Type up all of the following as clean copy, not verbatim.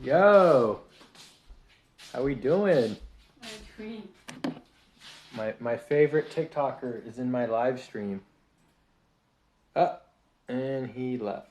Yo, how we doing? I agree. My favorite TikToker is in my live stream. And he left.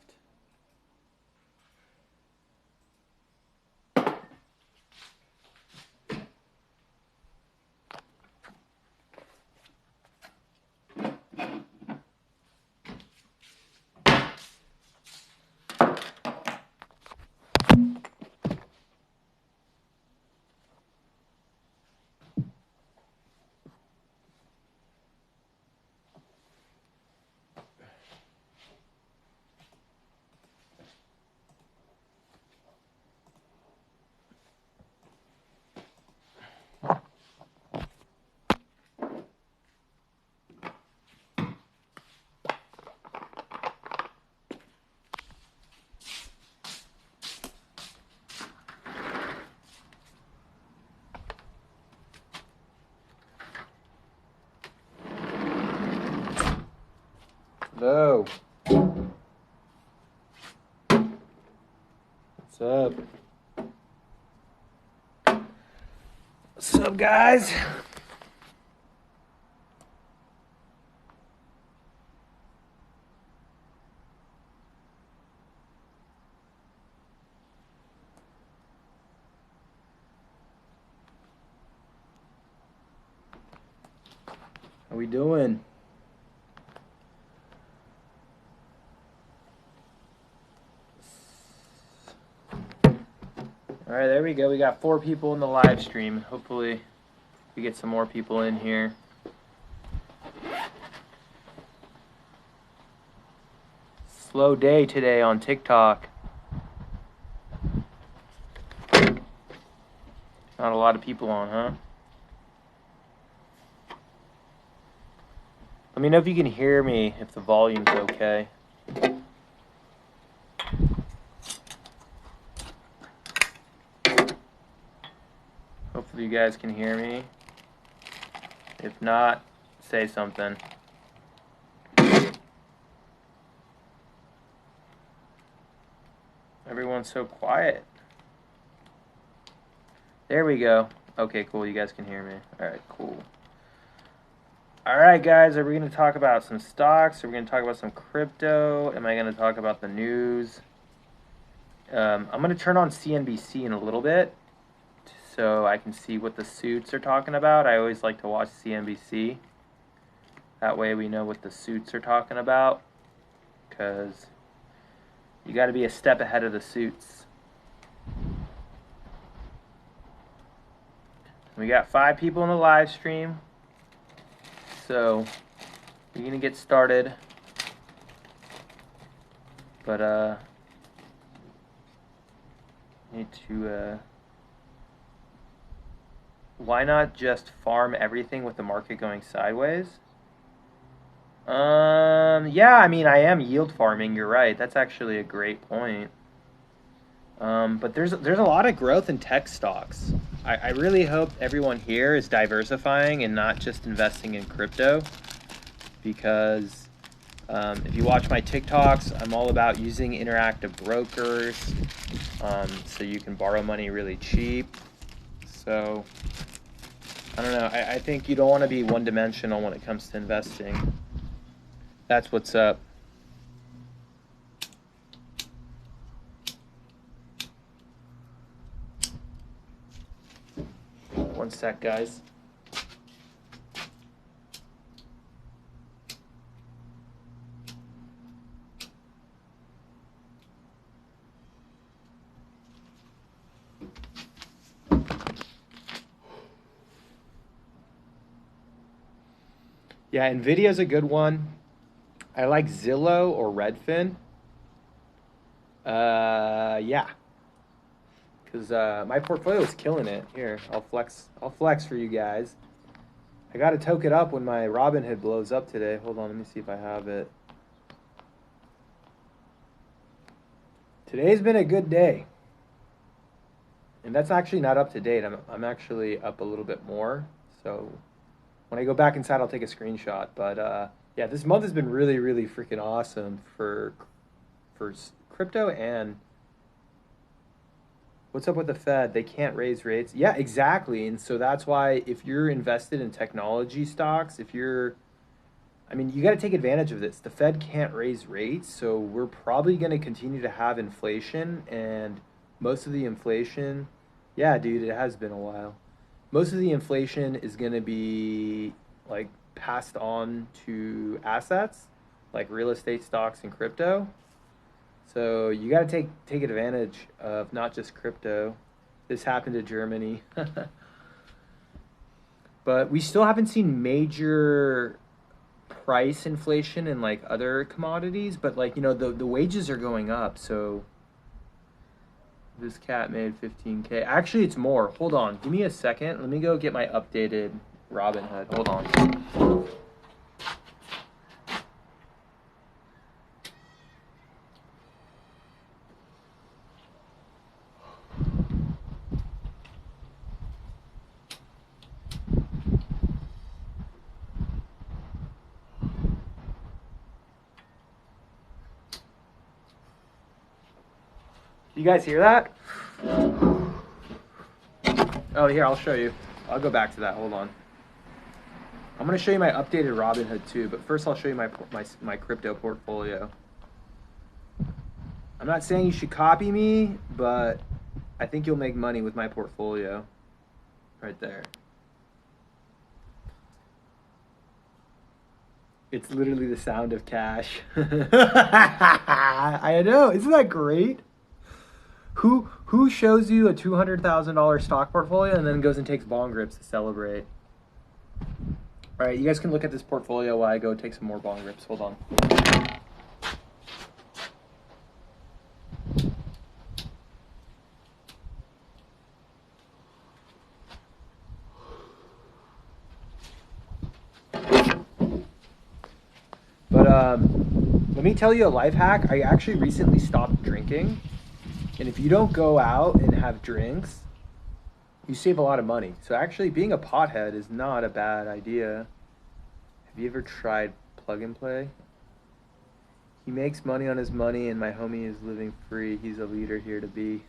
Hello. What's up? What's up, guys? How we doing? All right, there we go. We got 4 people in the live stream. Hopefully we get some more people in here. Slow day today on TikTok. Not a lot of people on, huh? Let me know if you can hear me, if the volume's okay. Hopefully you guys can hear me. If not, say something. Everyone's so quiet. There we go. Okay, cool. You guys can hear me. All right, cool. All right, guys. Are we going to talk about some stocks? Are we going to talk about some crypto? Am I going to talk about the news? I'm going to turn on CNBC in a little bit so I can see what the suits are talking about. I always like to watch CNBC. That way we know what the suits are talking about, because you got to be a step ahead of the suits. We got 5 people in the live stream, so we're gonna get started. But need to why not just farm everything with the market going sideways? Yeah, I mean, I am yield farming. You're right. That's actually a great point. But there's a lot of growth in tech stocks. I really hope everyone here is diversifying and not just investing in crypto, because if you watch my TikToks, I'm all about using interactive brokers, so you can borrow money really cheap. So I don't know. I think you don't want to be one-dimensional when it comes to investing. That's what's up. One sec, guys. Yeah, Nvidia's a good one. I like Zillow or Redfin. Yeah, because my portfolio is killing it. Here, I'll flex for you guys. I gotta toke it up when my Robinhood blows up today. Hold on, let me see if I have it. Today's been a good day, and that's actually not up to date. I'm actually up a little bit more. So when I go back inside, I'll take a screenshot. But yeah, this month has been really, really freaking awesome for crypto and What's up with the Fed? They can't raise rates. Yeah, exactly. And so that's why if you're invested in technology stocks, if you're, I mean, you got to take advantage of this. The Fed can't raise rates, so we're probably going to continue to have inflation, and most of the inflation, yeah, dude, it has been a while. Most of the inflation is going to be like passed on to assets, like real estate stocks and crypto. So you got to take advantage of not just crypto. This happened to Germany. But we still haven't seen major price inflation in like other commodities, but like, the wages are going up. So this cat made 15K. Actually, it's more. Hold on. Give me a second. Let me go get my updated Robinhood. Hold on. You guys hear that? Oh, here, I'll show you. I'll go back to that. Hold on. I'm going to show you my updated Robinhood too, but first I'll show you my crypto portfolio. I'm not saying you should copy me, but I think you'll make money with my portfolio. Right there. It's literally the sound of cash. I know. Isn't that great? Who shows you a $200,000 stock portfolio and then goes and takes bong rips to celebrate? All right, you guys can look at this portfolio while I go take some more bong rips. Hold on. But let me tell you a life hack. I actually recently stopped drinking. And if you don't go out and have drinks, you save a lot of money. So actually being a pothead is not a bad idea. Have you ever tried plug and play? He makes money on his money and my homie is living free. He's a leader here to be.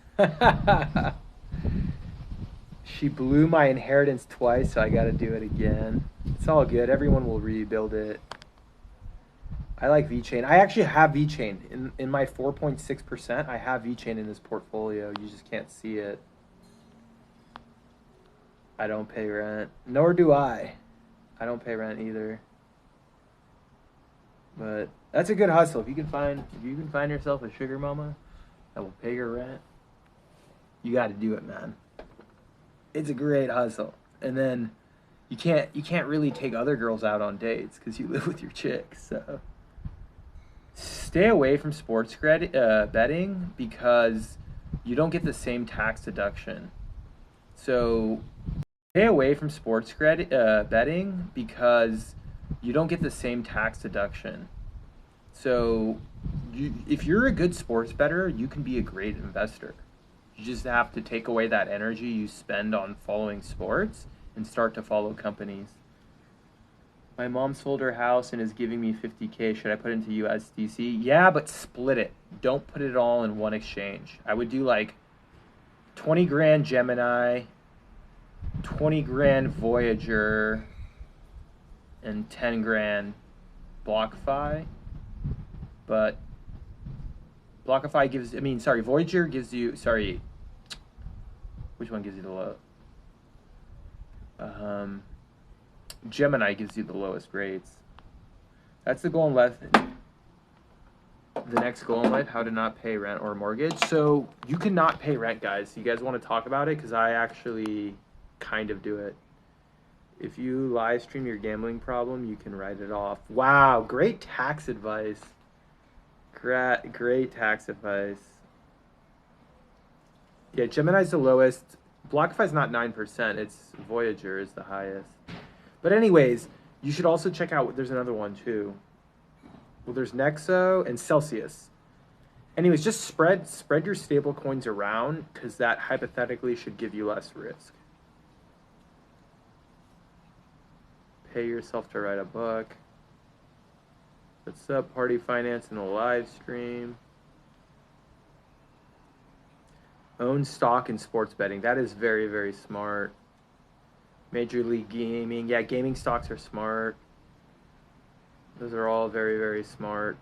She blew my inheritance twice, so I gotta do it again. It's all good. Everyone will rebuild it. I like VeChain. I actually have VeChain. In my 4.6%, I have VeChain in this portfolio. You just can't see it. I don't pay rent. Nor do I. I don't pay rent either. But that's a good hustle. If you can find yourself a sugar mama that will pay your rent, you got to do it, man. It's a great hustle. And then you can't really take other girls out on dates because you live with your chicks. So stay away from sports betting because you don't get the same tax deduction. So stay away from sports betting because you don't get the same tax deduction. So if you're a good sports bettor, you can be a great investor. You just have to take away that energy you spend on following sports and start to follow companies. My mom sold her house and is giving me 50K. Should I put it into USDC? Yeah, but split it. Don't put it all in one exchange. I would do like 20 grand Gemini, 20 grand Voyager, and 10 grand BlockFi. But BlockFi Voyager gives you, which one gives you the low? Gemini gives you the lowest rates. That's the goal in life. The next goal in life, how to not pay rent or mortgage. So you cannot pay rent, guys. You guys want to talk about it? Because I actually kind of do it. If you live stream your gambling problem, you can write it off. Wow, great tax advice. Great tax advice. Yeah, Gemini's the lowest. BlockFi's not 9%. It's Voyager is the highest. But anyways, you should also check out, there's another one too. Well, there's Nexo and Celsius. Anyways, just spread your stable coins around because that hypothetically should give you less risk. Pay yourself to write a book. What's up, Party Finance in the live stream? Own stock in sports betting. That is very, very smart. Major League Gaming. Yeah, gaming stocks are smart. Those are all very, very smart.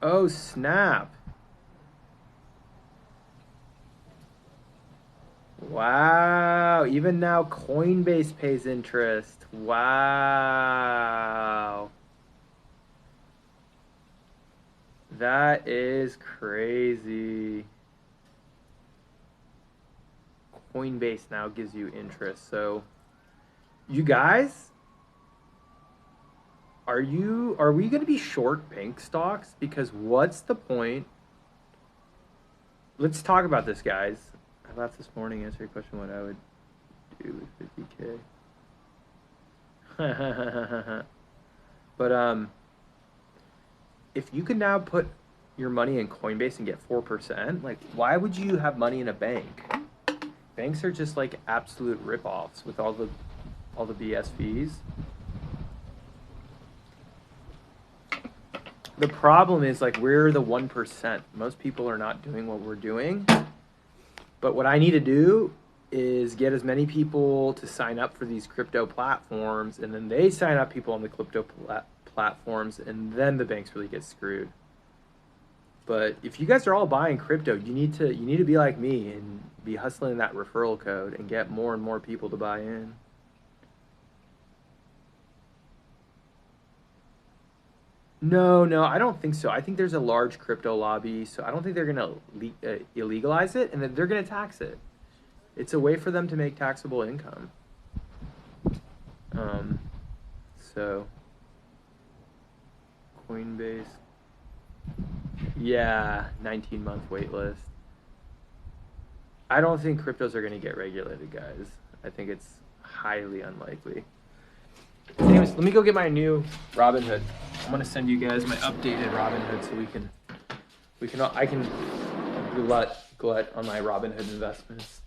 Oh, snap. Wow. Even now, Coinbase pays interest. Wow. That is crazy. Coinbase now gives you interest. So, you guys, are we going to be short bank stocks? Because what's the point? Let's talk about this, guys. I laughed this morning, answer your question what I would do with 50K. But if you could now put your money in Coinbase and get 4%, like why would you have money in a bank? Banks are just like absolute rip-offs with all the BS fees. The problem is like we're the 1%. Most people are not doing what we're doing. But what I need to do is get as many people to sign up for these crypto platforms, and then they sign up people on the crypto platforms, and then the banks really get screwed. But if you guys are all buying crypto, you need to be like me and be hustling that referral code and get more and more people to buy in. No, I don't think so. I think there's a large crypto lobby, so I don't think they're gonna illegalize it, and then they're gonna tax it. It's a way for them to make taxable income. Um, so Coinbase, yeah, 19-month wait list. I don't think cryptos are gonna get regulated, guys. I think it's highly unlikely. Anyways, let me go get my new Robinhood. I'm gonna send you guys my updated Robinhood so I can glut on my Robinhood investments.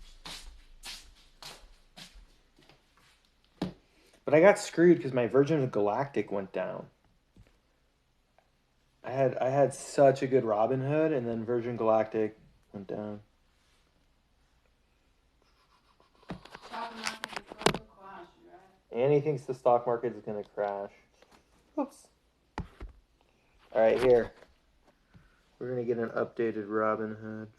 But I got screwed because my Virgin Galactic went down. I had such a good Robinhood, and then Virgin Galactic went down. And he thinks the stock market is gonna crash. Oops. All right, here. We're gonna get an updated Robinhood.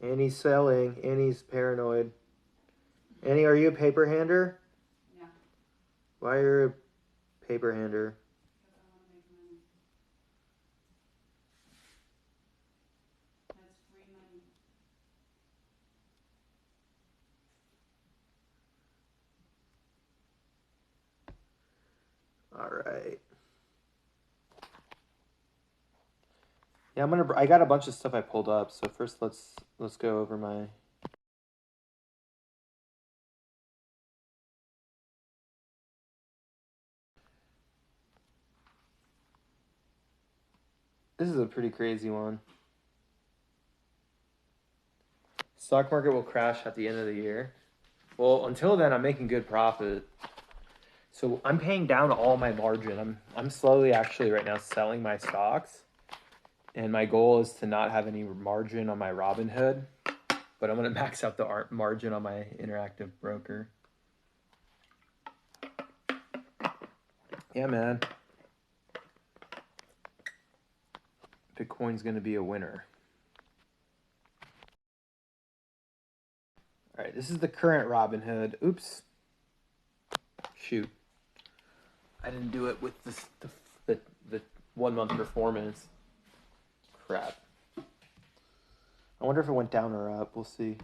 And he's selling, and he's paranoid. Annie, are you a paper hander? Yeah. Why are you a paper hander? Because I want to make money. That's free money. All right. Yeah, I got a bunch of stuff I pulled up. So first let's go over my This is a pretty crazy one. Stock market will crash at the end of the year. Well, until then I'm making good profit. So I'm paying down all my margin. I'm slowly actually right now selling my stocks. And my goal is to not have any margin on my Robinhood, but I'm going to max out the margin on my Interactive Broker. Yeah, man. Bitcoin's going to be a winner. All right, this is the current Robinhood. Oops. Shoot. I didn't do it with the 1 month performance. Crap. I wonder if it went down or up. We'll see.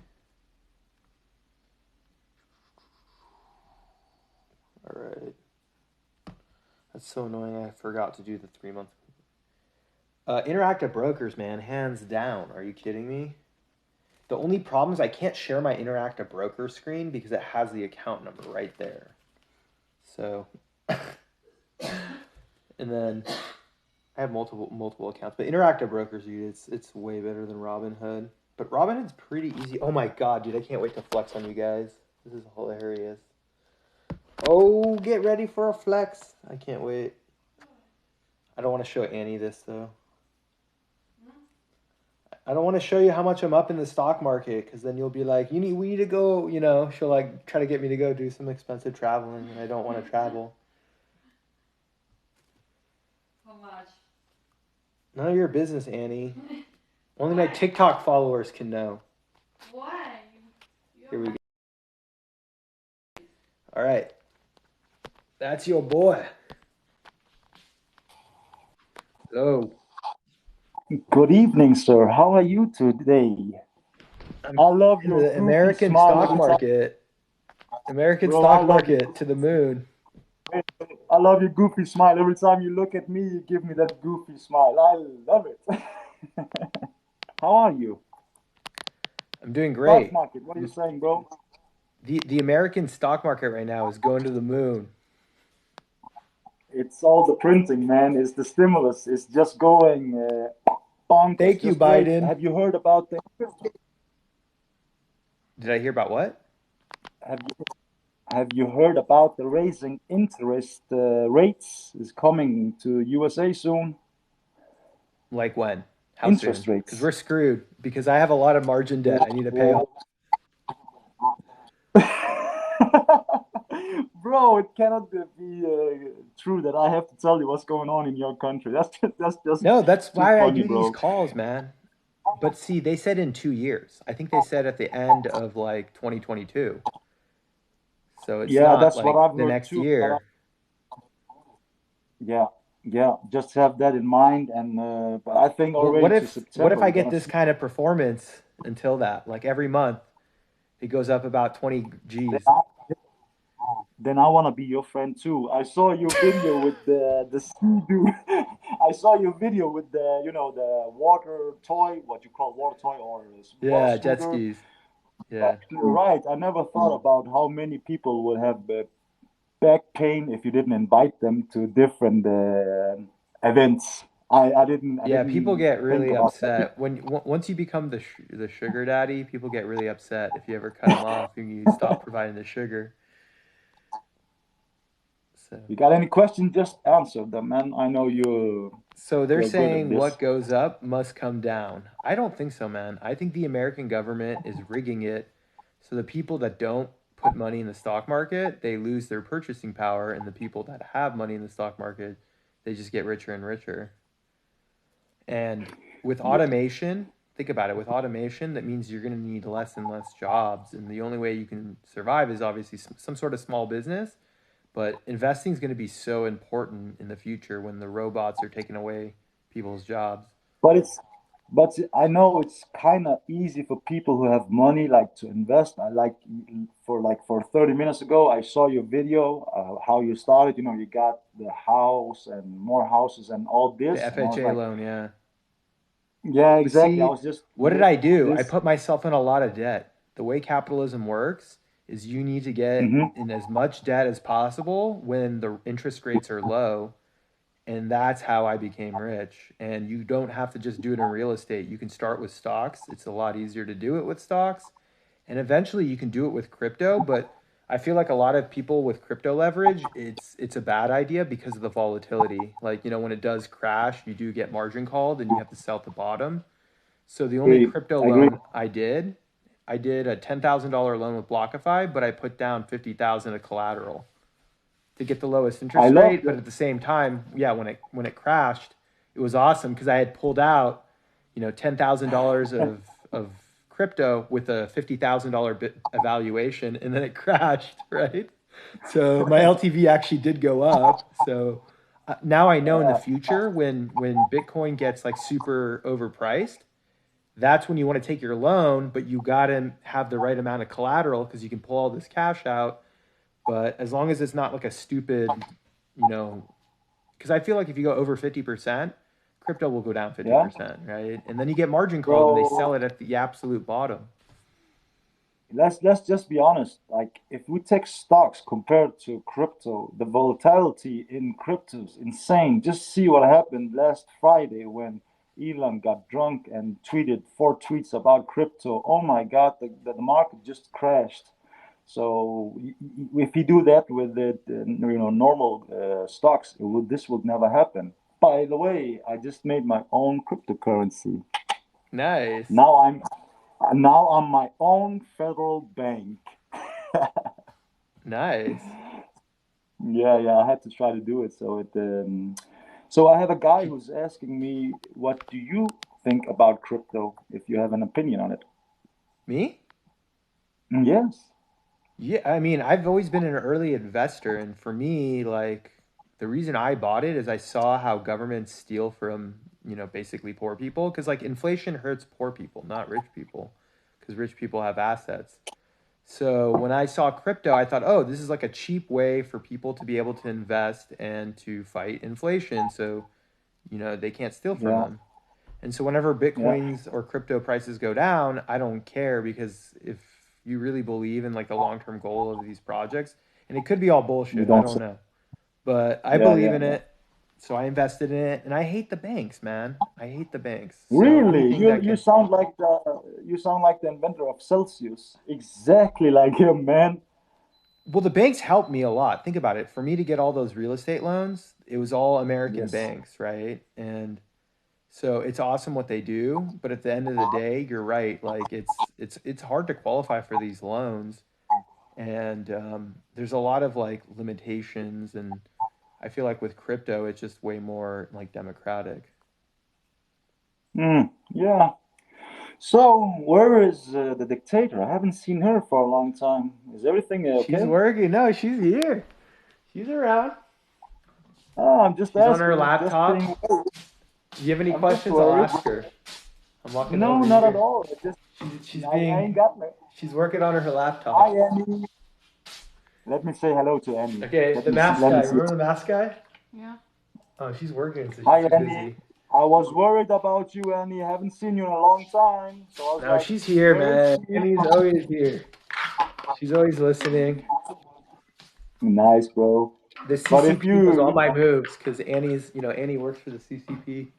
All right. That's so annoying. I forgot to do the 3 month. Interactive Brokers, man, hands down. Are you kidding me? The only problem is I can't share my Interactive Broker screen because it has the account number right there. So, and then I have multiple accounts, but Interactive Brokers, dude, it's way better than Robinhood. But Robinhood's pretty easy. Oh my god, dude, I can't wait to flex on you guys. This is hilarious. Oh, get ready for a flex. I can't wait. I don't want to show Annie this though. I don't want to show you how much I'm up in the stock market because then you'll be like, we need to go. She'll like try to get me to go do some expensive traveling, and I don't want to travel. How much? None of your business, Annie. Only my Why? TikTok followers can know. Why? You're Here we my. go. All right, that's your boy. So Good evening, sir. How are you today? I'm I love in your the goofy American smile stock every time, market. American bro. I stock love your market to the moon. I love your goofy smile. Every time you look at me, you give me that goofy smile. I love it. How are you? I'm doing Stock great. market. What are you saying, bro? The American stock market right now is going to the moon. It's all the printing, man. It's the stimulus. It's just going bonkers. Thank you, Just wait. Biden. Have you heard about the? Did I hear about what? Have you have you heard about the raising interest rates is coming to USA soon? Like when? How Interest soon? Because rates. we're screwed. Because I have a lot of margin debt I need to pay off. Bro, it cannot be true that I have to tell you what's going on in your country. That's just No, that's too why I funny, do these bro. calls, man. But see, they said in 2 years. I think they said at the end of like 2022. So it's Yeah, not that's what like I've the heard next too. But year. yeah, yeah, just have that in mind. And but I think But already to what if September I we're get gonna this see. kind of performance until that? Like every month, it goes up about 20 Then G's. I, then I wanna be your friend too. I saw your video with the ski dude. I saw your video with the water toy, what you call water toy or water Yeah, jet scooter. skis. Yeah. You're right. I never thought about how many people would have back pain if you didn't invite them to different events. I Yeah, people didn't get think really about that. upset when once you become the sugar daddy. People get really upset if you ever cut them off and you stop providing the sugar. So, You got any questions? Just answer them, man. I know so they're you're good at saying this. what goes up must come down. I don't think so, man. I think the American government is rigging it so the people that don't put money in the stock market, they lose their purchasing power, and the people that have money in the stock market, they just get richer and richer. And with Yeah, automation, think about it. With automation, that means you're going to need less and less jobs. And the only way you can survive is obviously some sort of small business. But investing is going to be so important in the future when the robots are taking away people's jobs. but I know it's kind of easy for people who have money like to invest. I for 30 minutes ago, I saw your video how you started. You got the house and more houses and all The this, and I was FHA like, loan, yeah. yeah, But exactly. I see, was just what did looking I at do? I this. put myself in a lot of debt. The way capitalism works is you need to get Hmm. in as much debt as possible when the interest rates are low. And that's how I became rich. And you don't have to just do it in real estate. You can start with stocks. It's a lot easier to do it with stocks. And eventually you can do it with crypto, but I feel like a lot of people with crypto leverage, it's a bad idea because of the volatility. Like, when it does crash, you do get margin called and you have to sell at the bottom. So the only Agree. crypto I agree. loan I did a $10,000 loan with BlockFi, but I put down 50,000 of collateral to get the lowest I interest love rate. But that. at the same time, yeah, when it crashed, it was awesome because I had pulled out, $10,000 of crypto with a $50,000 bit evaluation, and then it crashed, right? So my LTV actually did go up. So now I know in the Yeah, future when Bitcoin gets like super overpriced, that's when you want to take your loan, but you got to have the right amount of collateral because you can pull all this cash out. But as long as it's not like a stupid, you know, because I feel like if you go over 50%, crypto will go down yeah, 50%, right? And then you get margin called and they bro. sell it at the absolute bottom. Let's just be honest. Like, if we take stocks compared to crypto, the volatility in crypto is insane. Just see what happened last Friday when Elon got drunk and tweeted 4 tweets about crypto. Oh my God, the market just crashed. So if you do that with the normal stocks, this would never happen. By the way, I just made my own cryptocurrency. Nice. Now I'm my own federal bank. Nice. Yeah, yeah, I had to try to do it. So I have a guy who's asking me, what do you think about crypto? If you have an opinion on it. Me? Yes. Yeah, I mean, I've always been an early investor, and for me, like the reason I bought it is I saw how governments steal from, basically poor people, because like inflation hurts poor people, not rich people, because rich people have assets. So when I saw crypto, I thought, oh, this is like a cheap way for people to be able to invest and to fight inflation, so they can't steal from Yeah. them. And so whenever Yeah. Bitcoins or crypto prices go down, I don't care because if you really believe in like the long-term goal of these projects, and it could be all You bullshit, I don't don't say. know. But I Yeah, believe yeah, in yeah. it. So I invested in it and I hate the banks, man. I hate the banks. So Really? anything that You can sound like the inventor of Celsius. Exactly like him, man. Well, the banks helped me a lot. Think about it. For me to get all those real estate loans, it was all American Yes. banks, right? And so it's awesome what they do, but at the end of the day, you're right. Like it's hard to qualify for these loans, and there's a lot of like limitations. And I feel like with crypto, it's just way more like democratic. Yeah. So, where is the dictator? I haven't seen her for a long time. Is everything She's okay? working. No, she's here. She's around. Oh, I'm just She's on her asking, just laptop. being worried. Do you have any I'm just questions? I'll worried. ask her. I'm walking No, over not at here. all. She's I ain't being got me. she's working on her Hi, laptop. Annie. Let me say hello to Annie. Okay, Let the me see. mask Let me guy. see. Remember the mask guy? Yeah. Oh, she's working, so she's Hi, too Annie. busy. I was worried about you, Annie. I haven't seen you in a long time. So I was No, like, she's here, where is man. she? Annie's always here. She's always listening. Nice, bro. The But if CCP knows you, all my moves because Annie works for the CCP.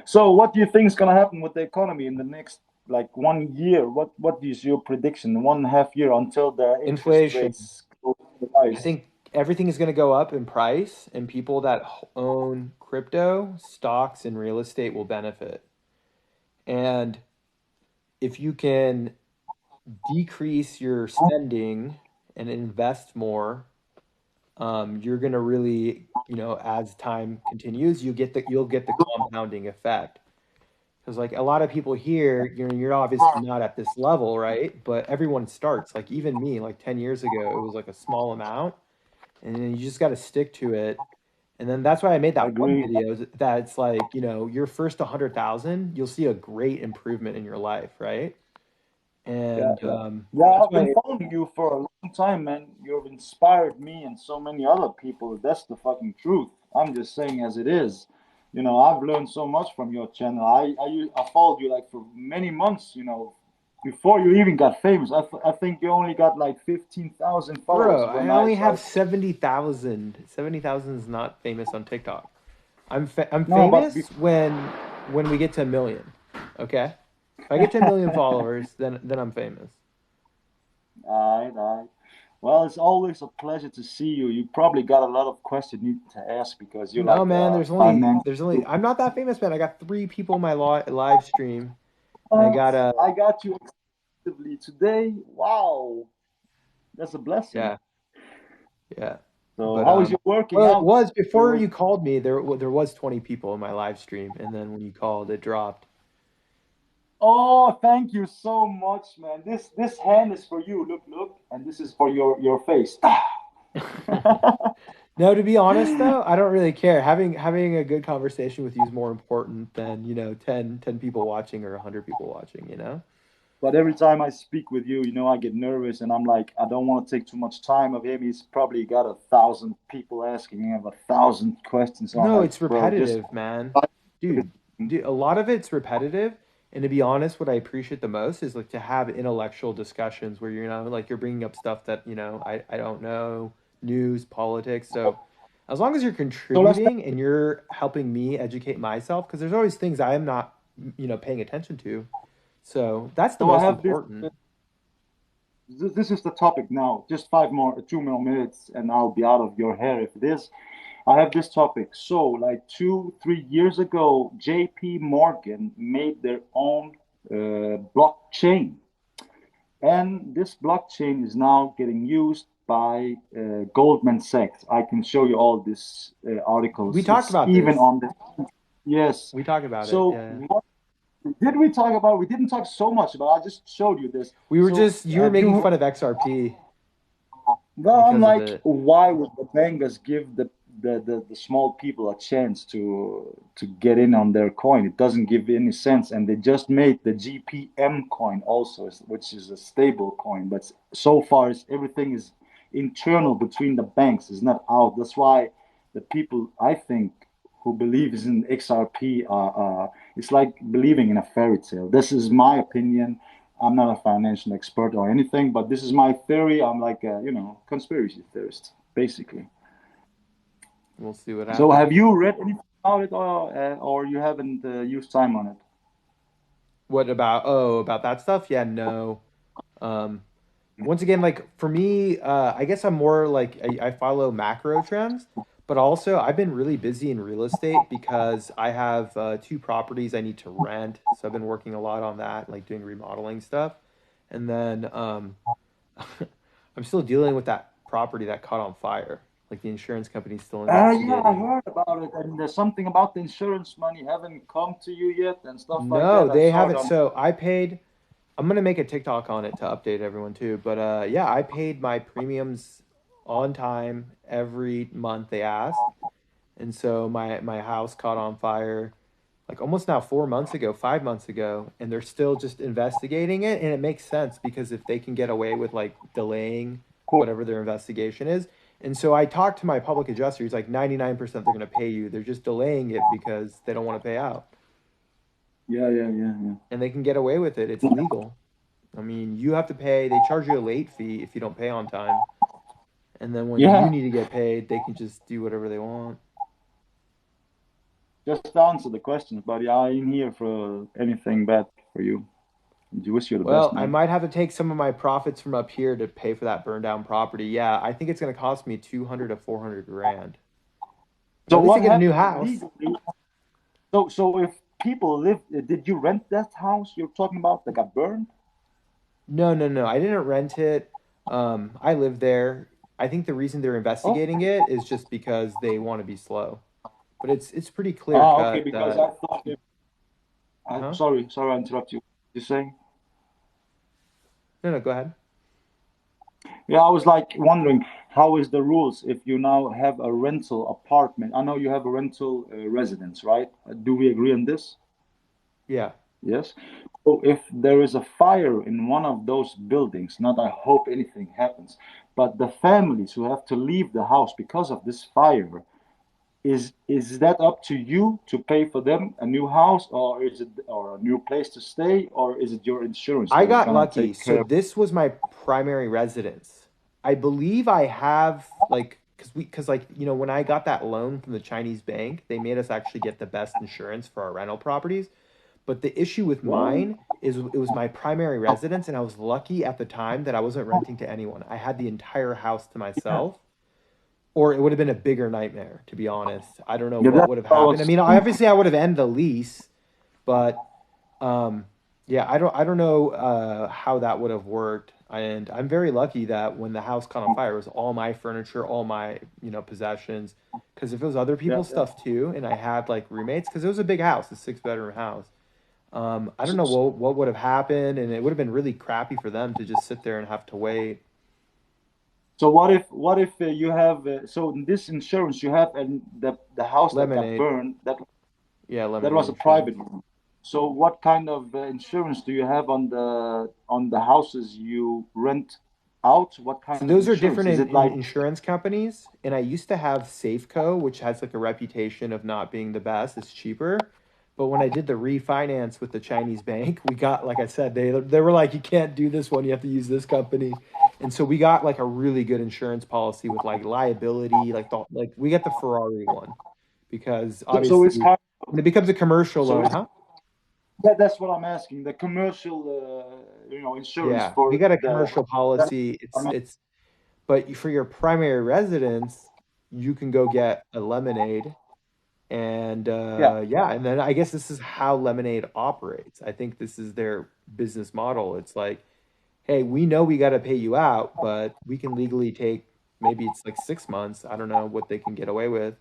so what do you think is gonna happen with the economy in the next like 1 year? What is your prediction? 1.5 year until the interest Inflation. rates go to the I rise? think everything is going to go up in price, and people that own crypto, stocks, and real estate will benefit. And if you can decrease your spending and invest more, you're gonna really, as time continues, you'll get the compounding effect. Because like a lot of people here, you're obviously not at this level, right? But everyone starts. Like even me, like 10 years ago, it was like a small amount, and then you just got to stick to it. And then that's why I made I that one agree. video that it's like, your first 100,000, you'll see a great improvement in your life, right? Yeah, And yeah. Yeah, that's I've been why, following you for a long time, man. You've inspired me and so many other people. That's the fucking truth. I'm just saying as it is. I've learned so much from your channel. I followed you like for many months, before you even got famous. I think you only got like 15,000 bro, followers I when I only have started. 70,000. 70,000 is not famous on TikTok. I'm No, but famous when we get to a million. Okay? If I get to a million followers, then I'm famous. all right, all right. Well, it's always a pleasure to see you. You probably got a lot of questions you need to ask because you're No, like man, a there's only I'm not that famous, man. I got 3 people in my live stream and I got a I got you exclusively today. Wow, that's a blessing. yeah, yeah. So, But how is your working well, it out? was Your before work. you called me. There was 20 people in my live stream, and then when you called, it dropped. Oh, thank you so much, man. This hand is for you. Look, look, and this is for your face. No, to be honest though, I don't really care. Having a good conversation with you is more important than, 10 people watching or 100 people watching, you know? But every time I speak with you, I get nervous, and I'm like, I don't want to take too much time of him. He's probably got 1,000 people asking him 1,000 questions. So I'm No, like, it's bro, just. repetitive, man. Dude, a lot of it's repetitive. And to be honest, what I appreciate the most is like to have intellectual discussions where like you're bringing up stuff that, I don't know, news, politics. So as long as you're So let's. contributing and you're helping me educate myself, because there's always things I am not, paying attention to. So that's the So I most have this. important. This is the topic now. Just 2 more minutes, and I'll be out of your hair if it is. I have this topic. So, like 3 years ago, J.P. Morgan made their own blockchain, and this blockchain is now getting used by Goldman Sachs. I can show you all these We articles. talked It's about even this. on the yes. We talked about it. So, Yeah. what did we talk about? We didn't talk so much about. I just showed you this. We were So, just, you were have making you? fun of XRP Well, I'm because of like, it. why would the bankers give the small people a chance to get in on their coin? It doesn't give any sense. And they just made the GPM coin also, which is a stable coin. But so far, everything is internal between the banks. It's not out. That's why the people, I think, who believes in XRP it's like believing in a fairy tale. This is my opinion. I'm not a financial expert or anything, but this is my theory. I'm like a, conspiracy theorist, basically. We'll see what So happens. have you read anything about it, or you haven't used time on it? What about, oh, about that stuff? Yeah, no. Um, Once again, like for me, I guess I'm more like I follow macro trends, but also I've been really busy in real estate because I have two properties I need to rent. So I've been working a lot on that, like doing remodeling stuff. And then I'm still dealing with that property that caught on fire. Like the insurance company's still Yeah, I investigating. heard about it, and there's something about the insurance money haven't come to you yet and stuff like No, that. I they saw it haven't. on. So I paid. I'm gonna make a TikTok on it to update everyone too. But yeah, I paid my premiums on time every month they asked, and so my house caught on fire like almost now 4 months ago, 5 months ago, and they're still just investigating it. And it makes sense because if they can get away with like delaying Cool. whatever their investigation is, and so I talked to my public adjuster. He's like 99% they're gonna pay you. They're just delaying it because they don't want to pay out, Yeah, yeah, yeah, yeah. and they can get away with it. It's legal. I mean, you have to pay, they charge you a late fee if you don't pay on time. And then when you Yeah, need to get paid, they can just do whatever they want. just answer the questions, buddy. I ain't here for anything bad for you. I wish you the best, Well, I man. might have to take some of my profits from up here to pay for that burned down property. Yeah, I think it's going to cost me 200 to 400 grand. But So at least I what get a new happened house. legally? So if people live, did you rent that house you're talking about that got burned? No, no, no. I didn't rent it. I live there. I think the reason they're Oh, investigating it is just because they want to be slow. But it's pretty clear okay. cut Because that, I thought. huh? Sorry, I interrupt you. You saying? No, no, go ahead. Yeah, I was like wondering how is the rules if you now have a rental apartment? I know you have a rental residence, right? Do we agree on this? Yeah. Yes. So if there is a fire in one of those buildings, not I hope anything happens, but the families who have to leave the house because of this fire, is that up to you to pay for them a new house, or is it or a new place to stay, or is it your insurance I that is got gonna lucky. take So care of? this was my primary residence. I believe I have like because like when I got that loan from the Chinese bank, they made us actually get the best insurance for our rental properties. But the issue with What? mine is it was my primary residence, and I was lucky at the time that I wasn't renting to anyone. I had the entire house to Yeah, myself, or it would have been a bigger nightmare, to be honest. I don't know yeah, what that's would have what I happened. I was mean, thinking. obviously I would have ended the lease, but um, yeah, I don't know how that would have worked. And I'm very lucky that when the house caught on fire, it was all my furniture, all my possessions. Because if it was other Yeah, people's yeah. stuff too, and I had like roommates, because it was a big house, a 6 bedroom house. I don't So, know what would have happened, and it would have been really crappy for them to just sit there and have to wait. so what if you have so in this insurance you have, and the house that got Lemonade, burned, yeah, that lemonade was a private insurance. one. So what kind of insurance do you have on the houses you rent out? What So kind of those are insurance? different Is it in like insurance companies, and I used to have Safeco, which has like a reputation of not being the best. It's cheaper, but when I did the refinance with the Chinese bank, we got like I said, they were like, you can't do this one, you have to use this company, and so we got like a really good insurance policy with like liability, like we got the Ferrari one because so it's obviously kind when it becomes a commercial so loan, it's huh? That's what I'm asking. The commercial, insurance Yeah, we for got a the. commercial policy. But for your primary residence, you can go get a lemonade. And Yeah, yeah, and then I guess this is how Lemonade operates. I think this is their business model. It's like, hey, we know we got to pay you out, but we can legally take maybe it's like 6 months. I don't know what they can get away with,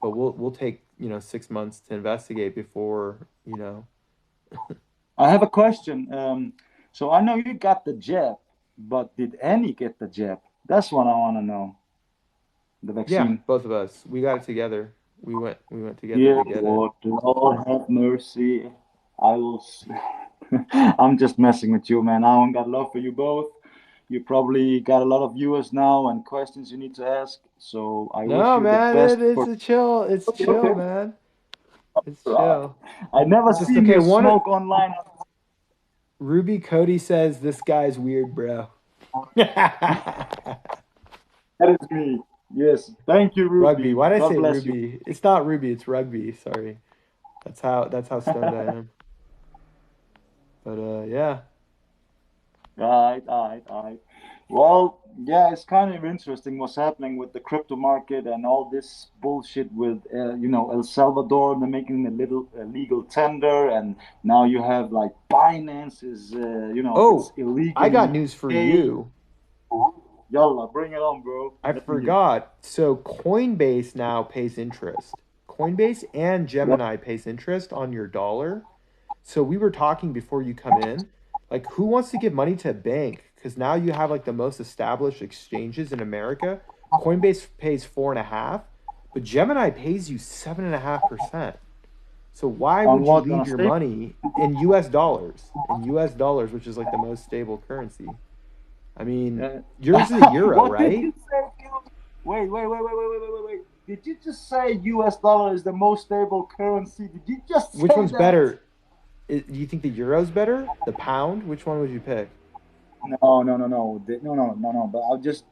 but we'll take 6 months to investigate before I have a question. So I know you got the jab, but did Annie get the jab? That's what I want to know. The Yeah, vaccine. both of us we got it together. We went together Yeah, to get it. Lord have mercy. I will. I'm just messing with you, man. I don't got love for you both. You probably got a lot of viewers now and questions you need to ask. So I wish No, you the man, best it's for. a chill. It's Okay, chill, okay. man. It's Right. chill. I never It's just seen okay. you One smoke online. Ruby Cody says this guy's weird, bro. That is me. Yes. Thank you, Rugby. Ruby. Why'd I God say bless you. Ruby? It's not Ruby, it's rugby. Sorry. That's how stoned I am. But yeah. Right. Well, yeah, it's kind of interesting what's happening with the crypto market and all this bullshit with, El Salvador. They're making a little legal tender, and now you have like Binance is, it's Oh, I illegal in got news for UK. you. Yalla, bring it on, bro. I Let me hear. forgot. So Coinbase now pays interest. Coinbase and What? Gemini pays interest on your dollar. So we were talking before you come in, like who wants to give money to a bank? Because now you have like the most established exchanges in America. Coinbase pays 4.5, but Gemini pays you 7.5%. So why On would you what? On leave a your staple? money in US dollars? In US dollars, which is like the most stable currency. I mean, Uh, yours is a euro, what did right? you say? Wait. Did you just say US dollar is the most stable currency? Did you just Which say one's that? better? Do you think the euro's better? The pound? Which one would you pick? No. But I just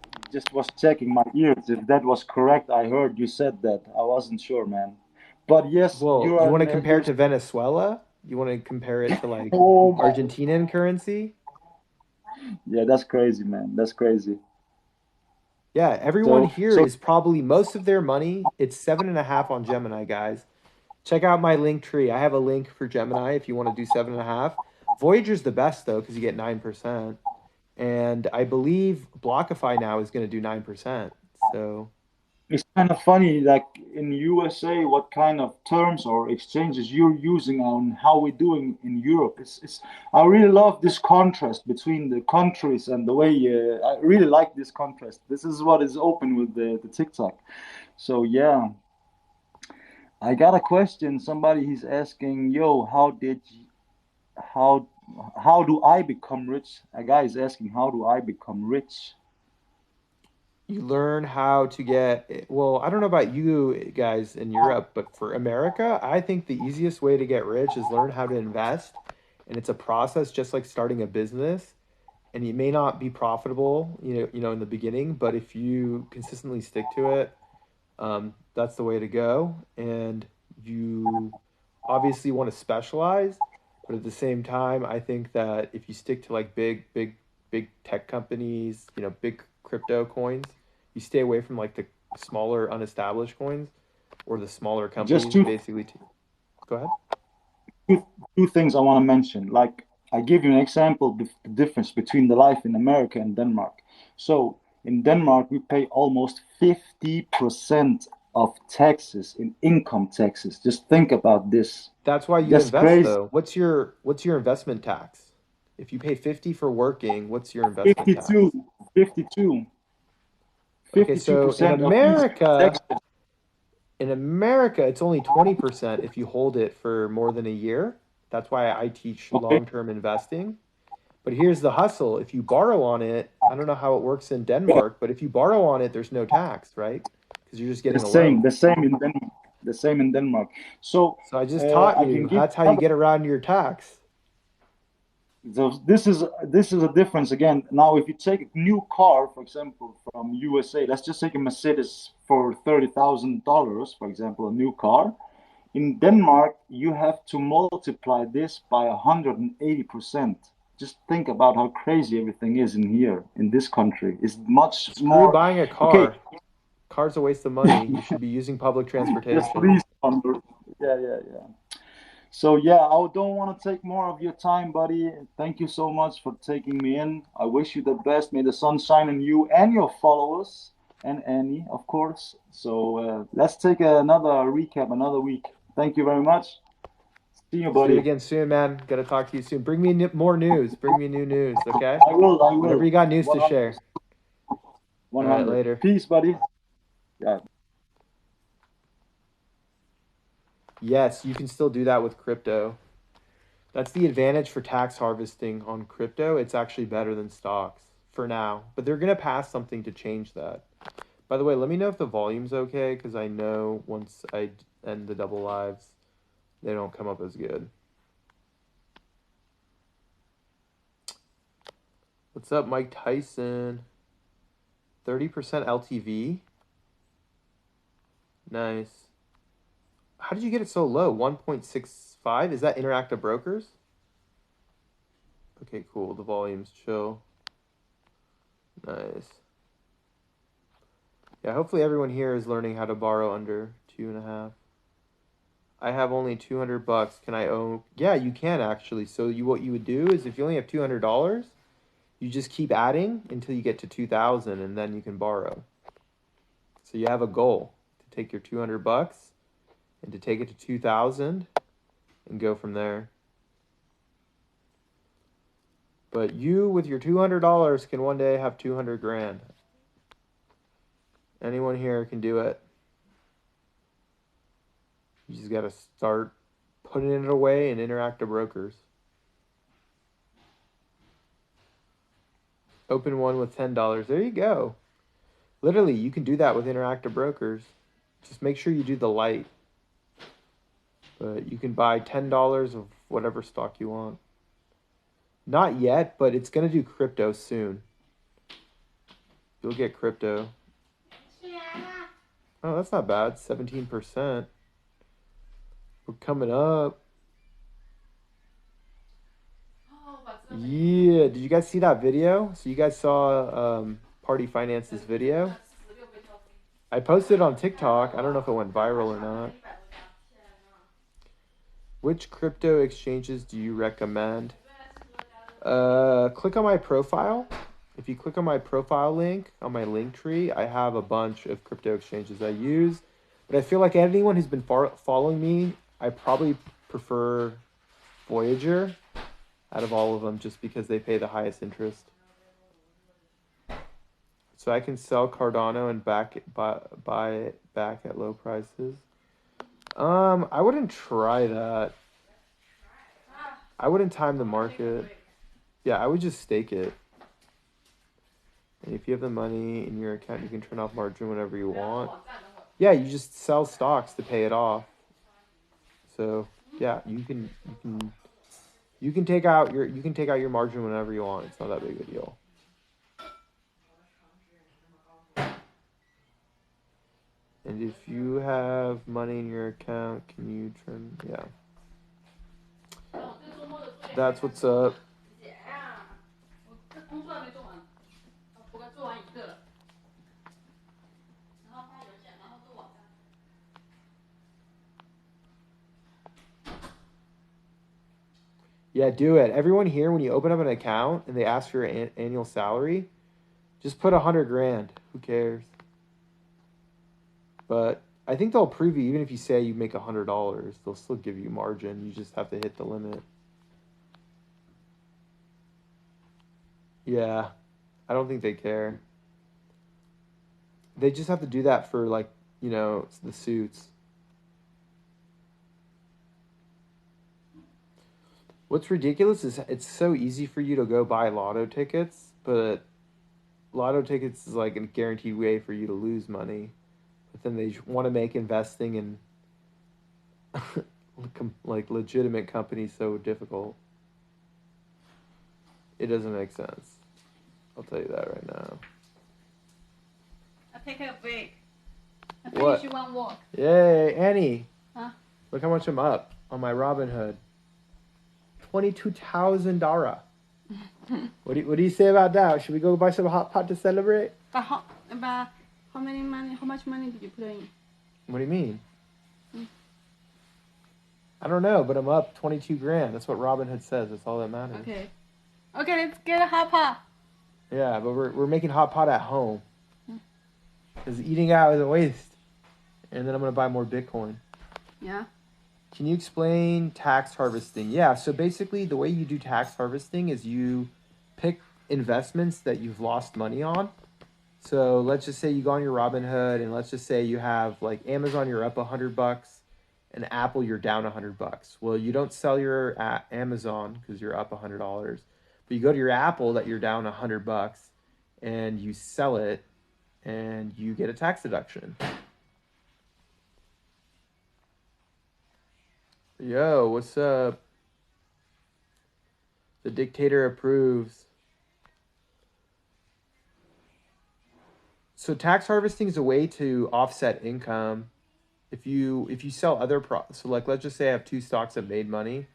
was checking my ears if that was correct. I heard you said that. I wasn't sure, man. But yes, Well, you you are. want to compare it to Venezuela? You want to compare it to like Oh my. Argentinian currency? Yeah, that's crazy, man. That's crazy. Yeah, everyone So here so is probably most of their money. It's 7.5 on Gemini, guys. Check out my link tree. I have a link for Gemini if you want to do 7.5. Voyager's the best though, because you get 9%. And I believe Blockify now is going to do 9%. So it's kind of funny, like in USA, what kind of terms or exchanges you're using on how we're doing in Europe. It's. I really love this contrast between the countries and the way. I really like this contrast. This is what is open with the TikTok. So yeah, I got a question. Somebody he's asking, yo, how how do I become rich? A guy is asking, how do I become rich? you learn how to get, well, I don't know about you guys in Europe, but for America, I think the easiest way to get rich is learn how to invest. And it's a process just like starting a business. And it may not be profitable, in the beginning, but if you consistently stick to it, that's the way to go. And you obviously want to specialize, but at the same time, I think that if you stick to like big tech companies, big crypto coins, you stay away from like the smaller unestablished coins or the smaller Just companies, two basically. Go ahead. two, two things I want to mention. Like, I give you an example, the difference between the life in America and Denmark. So in Denmark, we pay almost 50% of taxes in income taxes. Just think about this. That's why you That's invest crazy. though. What's your investment tax? If you pay 50 for working, what's your investment 52, tax? 52, Okay, so 52% of these taxes. in America, it's only 20% if you hold it for more than a year. That's why I teach Okay, long-term investing. But here's the hustle. If you borrow on it, I don't know how it works in yeah, Denmark, but if you borrow on it, there's no tax, right? Because you're just the getting a same, loan. the same in Denmark, the same in Denmark. So So I just taught I can you. give That's how you another. get around your tax. So this is a difference again. Now, if you take a new car, for example, from USA, let's just take a Mercedes for $30,000, for example, a new car. In Denmark, you have to multiply this by 180%. Just think about how crazy everything is in here, in this country. It's much Screw more. buying a Okay, car. Car's a waste of money. You should be using public yes, transportation. please. Yeah, yeah, yeah. So yeah, I don't want to take more of your time, buddy. Thank you so much for taking me in. I wish you the best. May the sun shine on you and your followers and Annie, of course. So let's take another recap another week. Thank you very much. See you, Let's do it buddy. again soon, man. Gotta talk to you soon. Bring me more news. Bring me new news, okay? I will. I Whenever will. you got news to 100. share. All right, 100. later. Peace, buddy. Yeah. Yes, you can still do that with crypto. That's the advantage for tax harvesting on crypto. It's actually better than stocks for now, but they're going to pass something to change that. By the way, let me know if the volume's okay, because I know once I end the double lives, they don't come up as good. What's up, Mike Tyson? 30% LTV? Nice. How did you get it so low? 1.65? Is that Interactive Brokers? Okay, cool. The volume's chill. Nice. Yeah, hopefully everyone here is learning how to borrow under 2.5. I have only 200 bucks. Can I own? Yeah, you can actually. So what you would do is if you only have $200, you just keep adding until you get to 2,000 and then you can borrow. So you have a goal to take your 200 bucks and to take it to 2,000 and go from there. But you with your $200 can one day have 200 grand. Anyone here can do it. You just got to start putting it away in Interactive Brokers. Open one with $10. There you go. Literally, you can do that with Interactive Brokers. Just make sure you do the light. But you can buy $10 of whatever stock you want. Not yet, but it's going to do crypto soon. You'll get crypto. Oh, that's not bad. 17%. We're coming up. Yeah, did you guys see that video? So you guys saw Party Finance's video? I posted it on TikTok. I don't know if it went viral or not. Which crypto exchanges do you recommend? Click on my profile. If you click on my profile link on my link tree, I have a bunch of crypto exchanges I use. But I feel like anyone who's been following me, I probably prefer Voyager out of all of them just because they pay the highest interest. So I can sell Cardano and buy it back at low prices. I wouldn't try that. I wouldn't time the market. Yeah, I would just stake it. And if you have the money in your account, you can turn off margin whenever you want. Yeah, you just sell stocks to pay it off. So yeah, you can take out your margin whenever you want. It's not that big a deal. And if you have money in your account, can you turn? Yeah. That's what's up. Yeah, do it. Everyone here, when you open up an account and they ask for your annual salary, just put 100 grand. Who cares? But I think they'll approve you even if you say you make $100. They'll still give you margin. You just have to hit the limit. Yeah, I don't think they care. They just have to do that for the suits. What's ridiculous is it's so easy for you to go buy lotto tickets, but lotto tickets is like a guaranteed way for you to lose money. But then they want to make investing in like legitimate companies so difficult. It doesn't make sense. I'll tell you that right now. I take a break. I What? finish one walk. Yay, Annie. Huh? Look how much I'm up on my Robinhood. $22,000. What do you say about that? Should we go buy some hot pot to celebrate? But how many money? How much money did you put in? What do you mean? Mm. I don't know, but I'm up 22 grand. That's what Robinhood says. That's all that matters. Okay, let's get a hot pot. Yeah, but we're making hot pot at home. Because eating out is a waste. And then I'm gonna buy more Bitcoin. Yeah. Can you explain tax harvesting? Yeah, so basically the way you do tax harvesting is you pick investments that you've lost money on. So let's just say you go on your Robinhood and let's just say you have like Amazon, you're up $100, and Apple, you're down $100. Well, you don't sell your Amazon because you're up $100, but you go to your Apple that you're down $100 and you sell it and you get a tax deduction. Yo, what's up? The dictator approves. So tax harvesting is a way to offset income. If you sell other so like let's just say I have two stocks that made money.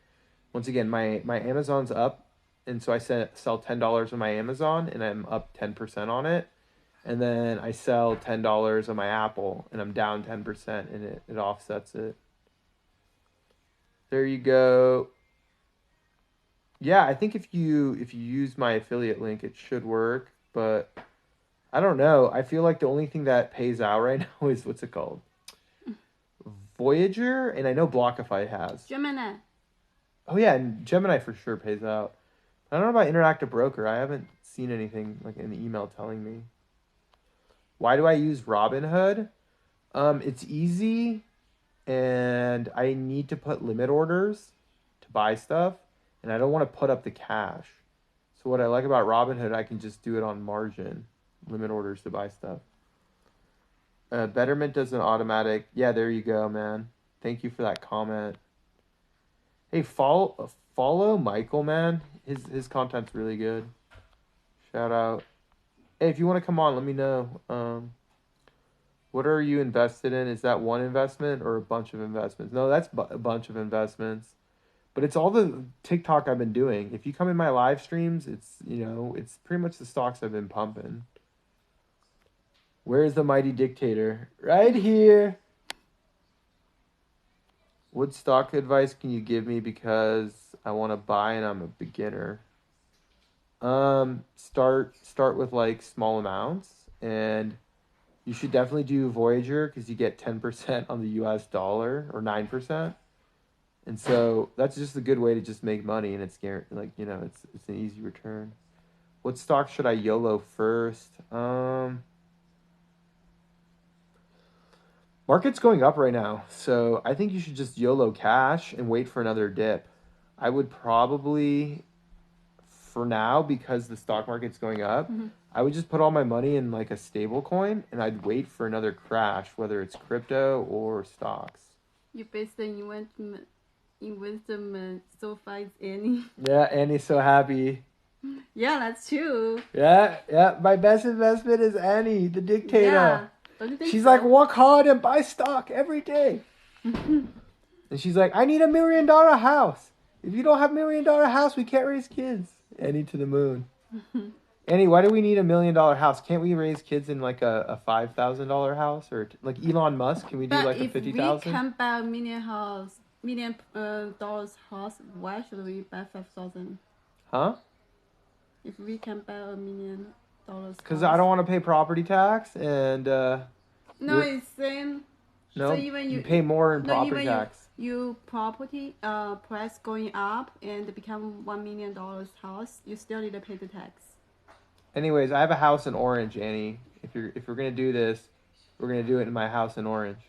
Once again, my Amazon's up, and so I sell $10 on my Amazon, and I'm up 10% on it. And then I sell $10 on my Apple, and I'm down 10%, and it offsets it. There you go. Yeah, I think if you use my affiliate link, it should work, but I don't know. I feel like the only thing that pays out right now is what's it called? Voyager, and I know Blockify has. Gemini. Oh yeah, and Gemini for sure pays out. I don't know about Interactive Broker. I haven't seen anything like in the email telling me. Why do I use Robinhood? It's easy, and I need to put limit orders to buy stuff, and I don't want to put up the cash. So what I like about Robinhood, I can just do it on margin, limit orders to buy stuff. Betterment does an automatic. Yeah, there you go, man. Thank you for that comment. Hey, follow Michael, man. His content's really good. Shout out. Hey, if you want to come on, let me know. What are you invested in? Is that one investment or a bunch of investments? No, that's a bunch of investments. But it's all the TikTok I've been doing. If you come in my live streams, it's pretty much the stocks I've been pumping. Where's the mighty dictator? Right here. What stock advice can you give me because I want to buy and I'm a beginner? Start with like small amounts, and you should definitely do Voyager because you get 10% on the US dollar or 9%. And so that's just a good way to just make money, and it's like, it's an easy return. What stock should I YOLO first? Market's going up right now, so I think you should just YOLO cash and wait for another dip. I would probably, for now, because the stock market's going up, I would just put all my money in like a stable coin, and I'd wait for another crash, whether it's crypto or stocks. You based the investment so fast, Annie. Yeah, Annie's so happy. Yeah, that's true. Yeah. My best investment is Annie, the dictator. Yeah. Don't you think She's so? like, work hard and buy stock every day. And she's like, I need $1 million house. If you don't have $1 million house, we can't raise kids. Annie to the moon. Annie, why do we need $1 million house? Can't we raise kids in like a $5,000 house, or like Elon Musk? Can we do like a 50,000? If we can buy $1 million house, why should we buy 5,000? Huh? If we can buy $1 million. Because I don't want to pay property tax, and no, it's same. no, So even you pay more in property tax. You property price going up and become $1 million house, you still need to pay the tax. Anyways, I have a house in Orange, Annie. If we're gonna do this, we're gonna do it in my house in Orange.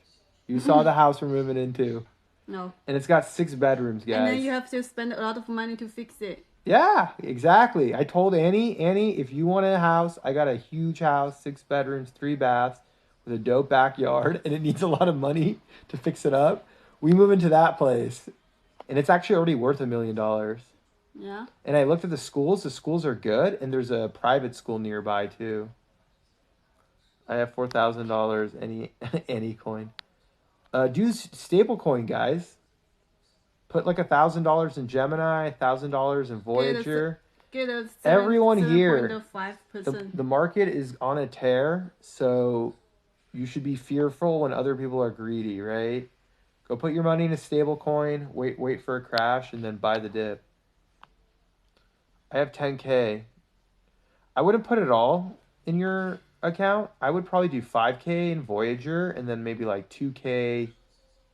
You saw the house we're moving into. No. And it's got 6 bedrooms, guys. And then you have to spend a lot of money to fix it. Yeah, exactly. I told Annie, if you want a house, I got a huge house, 6 bedrooms, 3 baths, with a dope backyard, and it needs a lot of money to fix it up. We move into that place, and it's actually already worth $1 million. Yeah. And I looked at the schools. The schools are good, and there's a private school nearby too. I have $4,000 any coin. Do stablecoin, guys. Put like $1,000 in Gemini, $1,000 in Voyager. Get a Everyone here, 7.5%. the market is on a tear, so you should be fearful when other people are greedy, right? Go put your money in a stablecoin, wait for a crash, and then buy the dip. I have 10K. I wouldn't put it all in your account. I would probably do 5K in Voyager and then maybe like 2K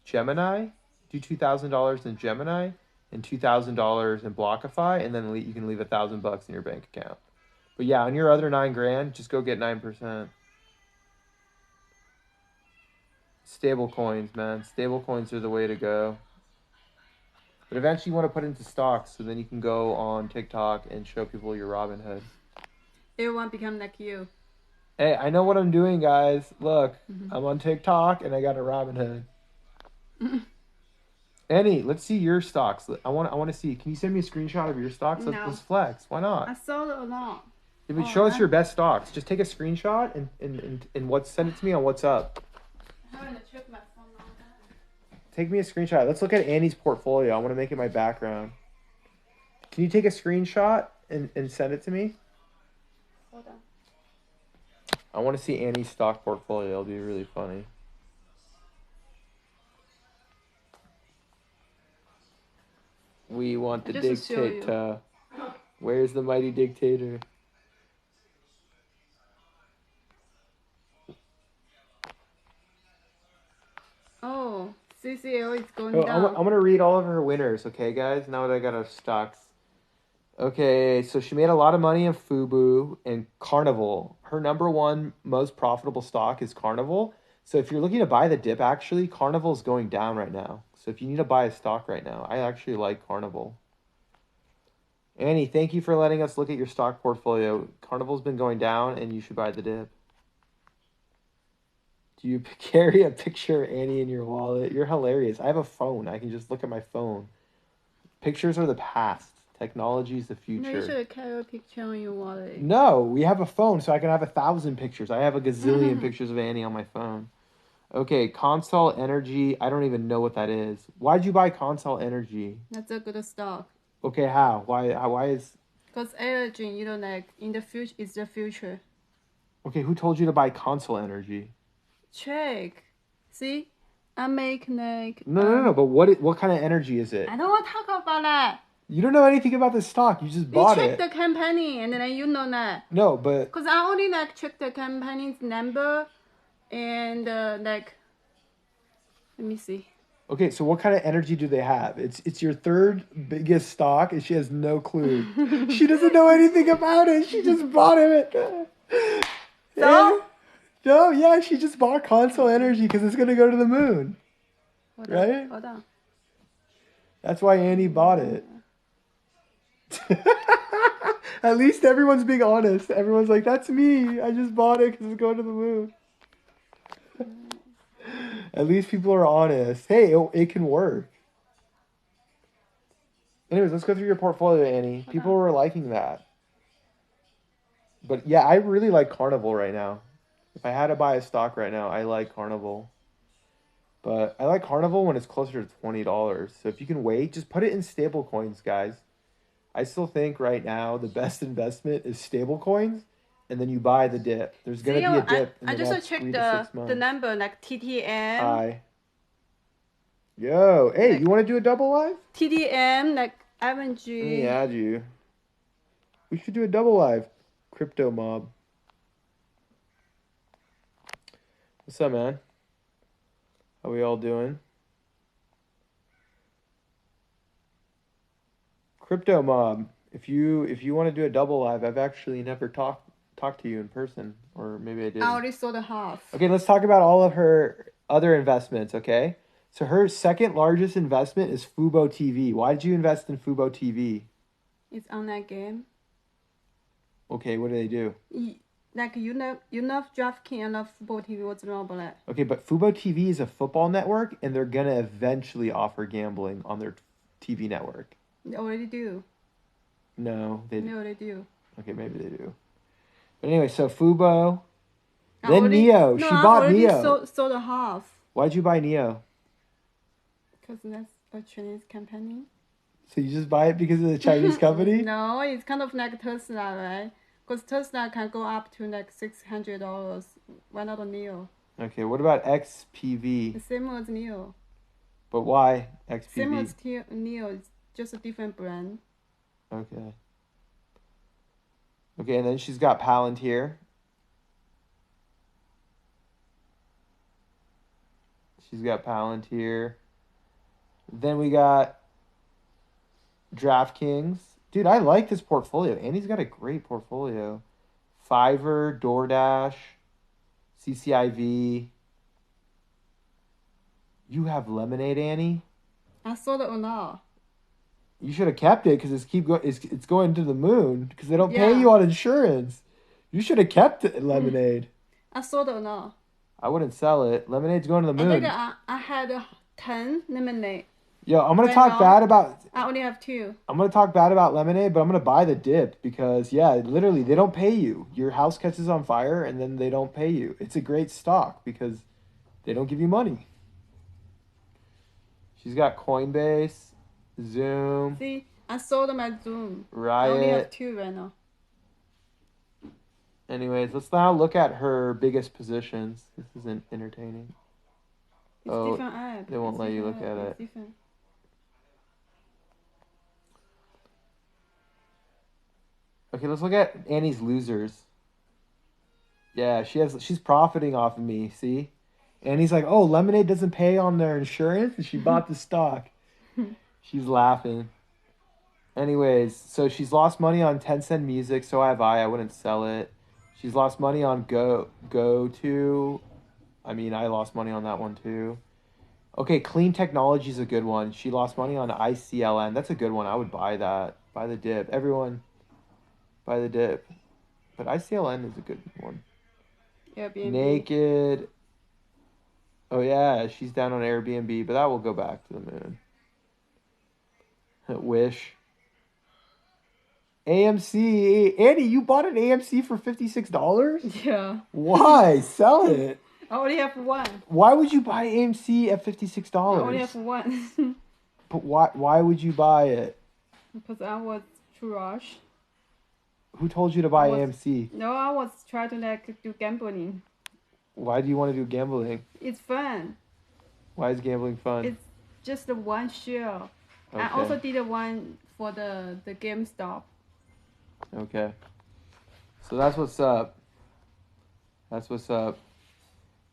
Gemini. Do $2,000 in Gemini and $2,000 in Blockify, and then you can leave $1,000 in your bank account. But yeah, on your other 9 grand, just go get 9%. Stable coins, man. Stable coins are the way to go. But eventually you want to put it into stocks so then you can go on TikTok and show people your Robinhood. Everyone become like you. Hey, I know what I'm doing, guys. Look, I'm on TikTok and I got a Robinhood. Annie, let's see your stocks. I want to see. Can you send me a screenshot of your stocks? No. Let's flex. Why not? I sold it a lot. If it show us your best stocks, just take a screenshot and send it to me on WhatsApp. I haven't checked my phone all that. Take me a screenshot. Let's look at Annie's portfolio. I want to make it my background. Can you take a screenshot and send it to me? Hold on. I want to see Annie's stock portfolio. It'll be really funny. We want the dictator. Where's the mighty dictator? Oh, CCL is going Oh, down. I'm going to read all of her winners, okay, guys? Now that I got her stocks. Okay, so she made a lot of money in Fubu and Carnival. Her number one most profitable stock is Carnival. So if you're looking to buy the dip, actually, Carnival is going down right now. So if you need to buy a stock right now, I actually like Carnival. Annie, thank you for letting us look at your stock portfolio. Carnival's been going down, and you should buy the dip. Do you carry a picture of Annie in your wallet? You're hilarious. I have a phone. I can just look at my phone. Pictures are the past. Technology is the future. No, you should carry a picture on your wallet. No, we have a phone, so I can have 1,000 pictures. I have a gazillion pictures of Annie on my phone. Okay, Consol Energy. I don't even know what that is. Why'd you buy Consol Energy? That's a good stock. Okay, how? Why is... Because energy, like, in the future, is the future. Okay, who told you to buy Consol Energy? Check. See? I make, like... No, but what kind of energy is it? I don't want to talk about that. You don't know anything about the stock. You just bought it. You check the company, and then you know that. No, but... Because I only, like, check the company's number, and, like... Let me see. Okay, so what kind of energy do they have? It's your third biggest stock, and she has no clue. She doesn't know anything about it. She just bought it. So? No, yeah, she just bought Console Energy because it's gonna go to the moon. Right? Hold on. That's why Annie bought it. At least everyone's being honest. Everyone's like, "That's me. I just bought it because it's going to the moon." At least people are honest. Hey, it can work. Anyways, let's go through your portfolio, Annie. People were liking that. But yeah, I really like Carnival right now. If I had to buy a stock right now, I like Carnival. But I like Carnival when it's closer to $20. So if you can wait, just put it in stable coins, guys. I still think right now the best investment is stable coins. And then you buy the dip. There's gonna be a dip in the next 3 to 6 months. The number, like TTM. Hi. Yo, hey, you want to do a double live? TDM, like ING. Let me add you. We should do a double live. Crypto mob. What's up, man? How we all doing? Crypto mob. If you want to do a double live, I've actually never talked to you in person, or maybe I did. I already sold a half. Okay, let's talk about all of her other investments, okay? So her second largest investment is Fubo TV. Why did you invest in Fubo TV? It's online game. Okay, what do they do? Like you know DraftKings and Fubo TV, what's wrong about that? Okay, but Fubo TV is a football network, and they're gonna eventually offer gambling on their TV network. They already do. No, they do. Okay, maybe they do. But anyway, so Fubo, then Neo. She bought Neo. Sold a half. Why'd you buy Neo? Because that's a Chinese company. So you just buy it because of the Chinese company? No, it's kind of like Tesla, right? Because Tesla can go up to like $600. Why not a Neo? Okay, what about The XPV? same as Neo. But why Same XPV? as Neo, it's just a different brand. Okay. Okay, and then she's got Palantir. She's got Palantir. Then we got DraftKings. Dude, I like this portfolio. Andy's got a great portfolio. Fiverr, DoorDash, CCIV. You have Lemonade, Annie? I sold it or not. You should have kept it because it's going to the moon because they don't pay Yeah. you on insurance. You should have kept it, Lemonade. I sold it or not. I wouldn't sell it. Lemonade's going to the I think moon. I had 10 lemonade. Yo, I'm gonna Right talk now, bad about I only have 2. I'm gonna talk bad about Lemonade, but I'm gonna buy the dip because yeah, literally they don't pay you. Your house catches on fire and then they don't pay you. It's a great stock because they don't give you money. She's got Coinbase, Zoom, See, I sold my Zoom. I only have Riot. 2 right now. Anyways, let's now look at her biggest positions. This isn't entertaining. It's Oh, different app. they won't It's let you different look at app. it. It's different. Okay, let's look at Annie's losers. Yeah, she's profiting off of me, see? And he's like, "Oh, Lemonade doesn't pay on their insurance, and she bought the stock." She's laughing. Anyways, so she's lost money on 10 Cent Music, so have I. I wouldn't sell it. She's lost money on Go to. I mean, I lost money on that one too. Okay, Clean Technology is a good one. She lost money on ICLN. That's a good one. I would buy that. Buy the dip. Everyone, buy the dip. But ICLN is a good one. Airbnb. Naked. Oh yeah, she's down on Airbnb, but that will go back to the moon. Wish. AMC. Andy, you bought an AMC for $56? Yeah. Why? Sell it. I only have 1. Why would you buy AMC at $56? I only have 1. But why would you buy it? Because I was too rushed. Who told you to buy I was- AMC? No, I was trying to like do gambling. Why do you want to do gambling? It's fun. Why is gambling fun? It's just the 1 share. Okay. I also did a one for the GameStop. Okay. So that's what's up. That's what's up.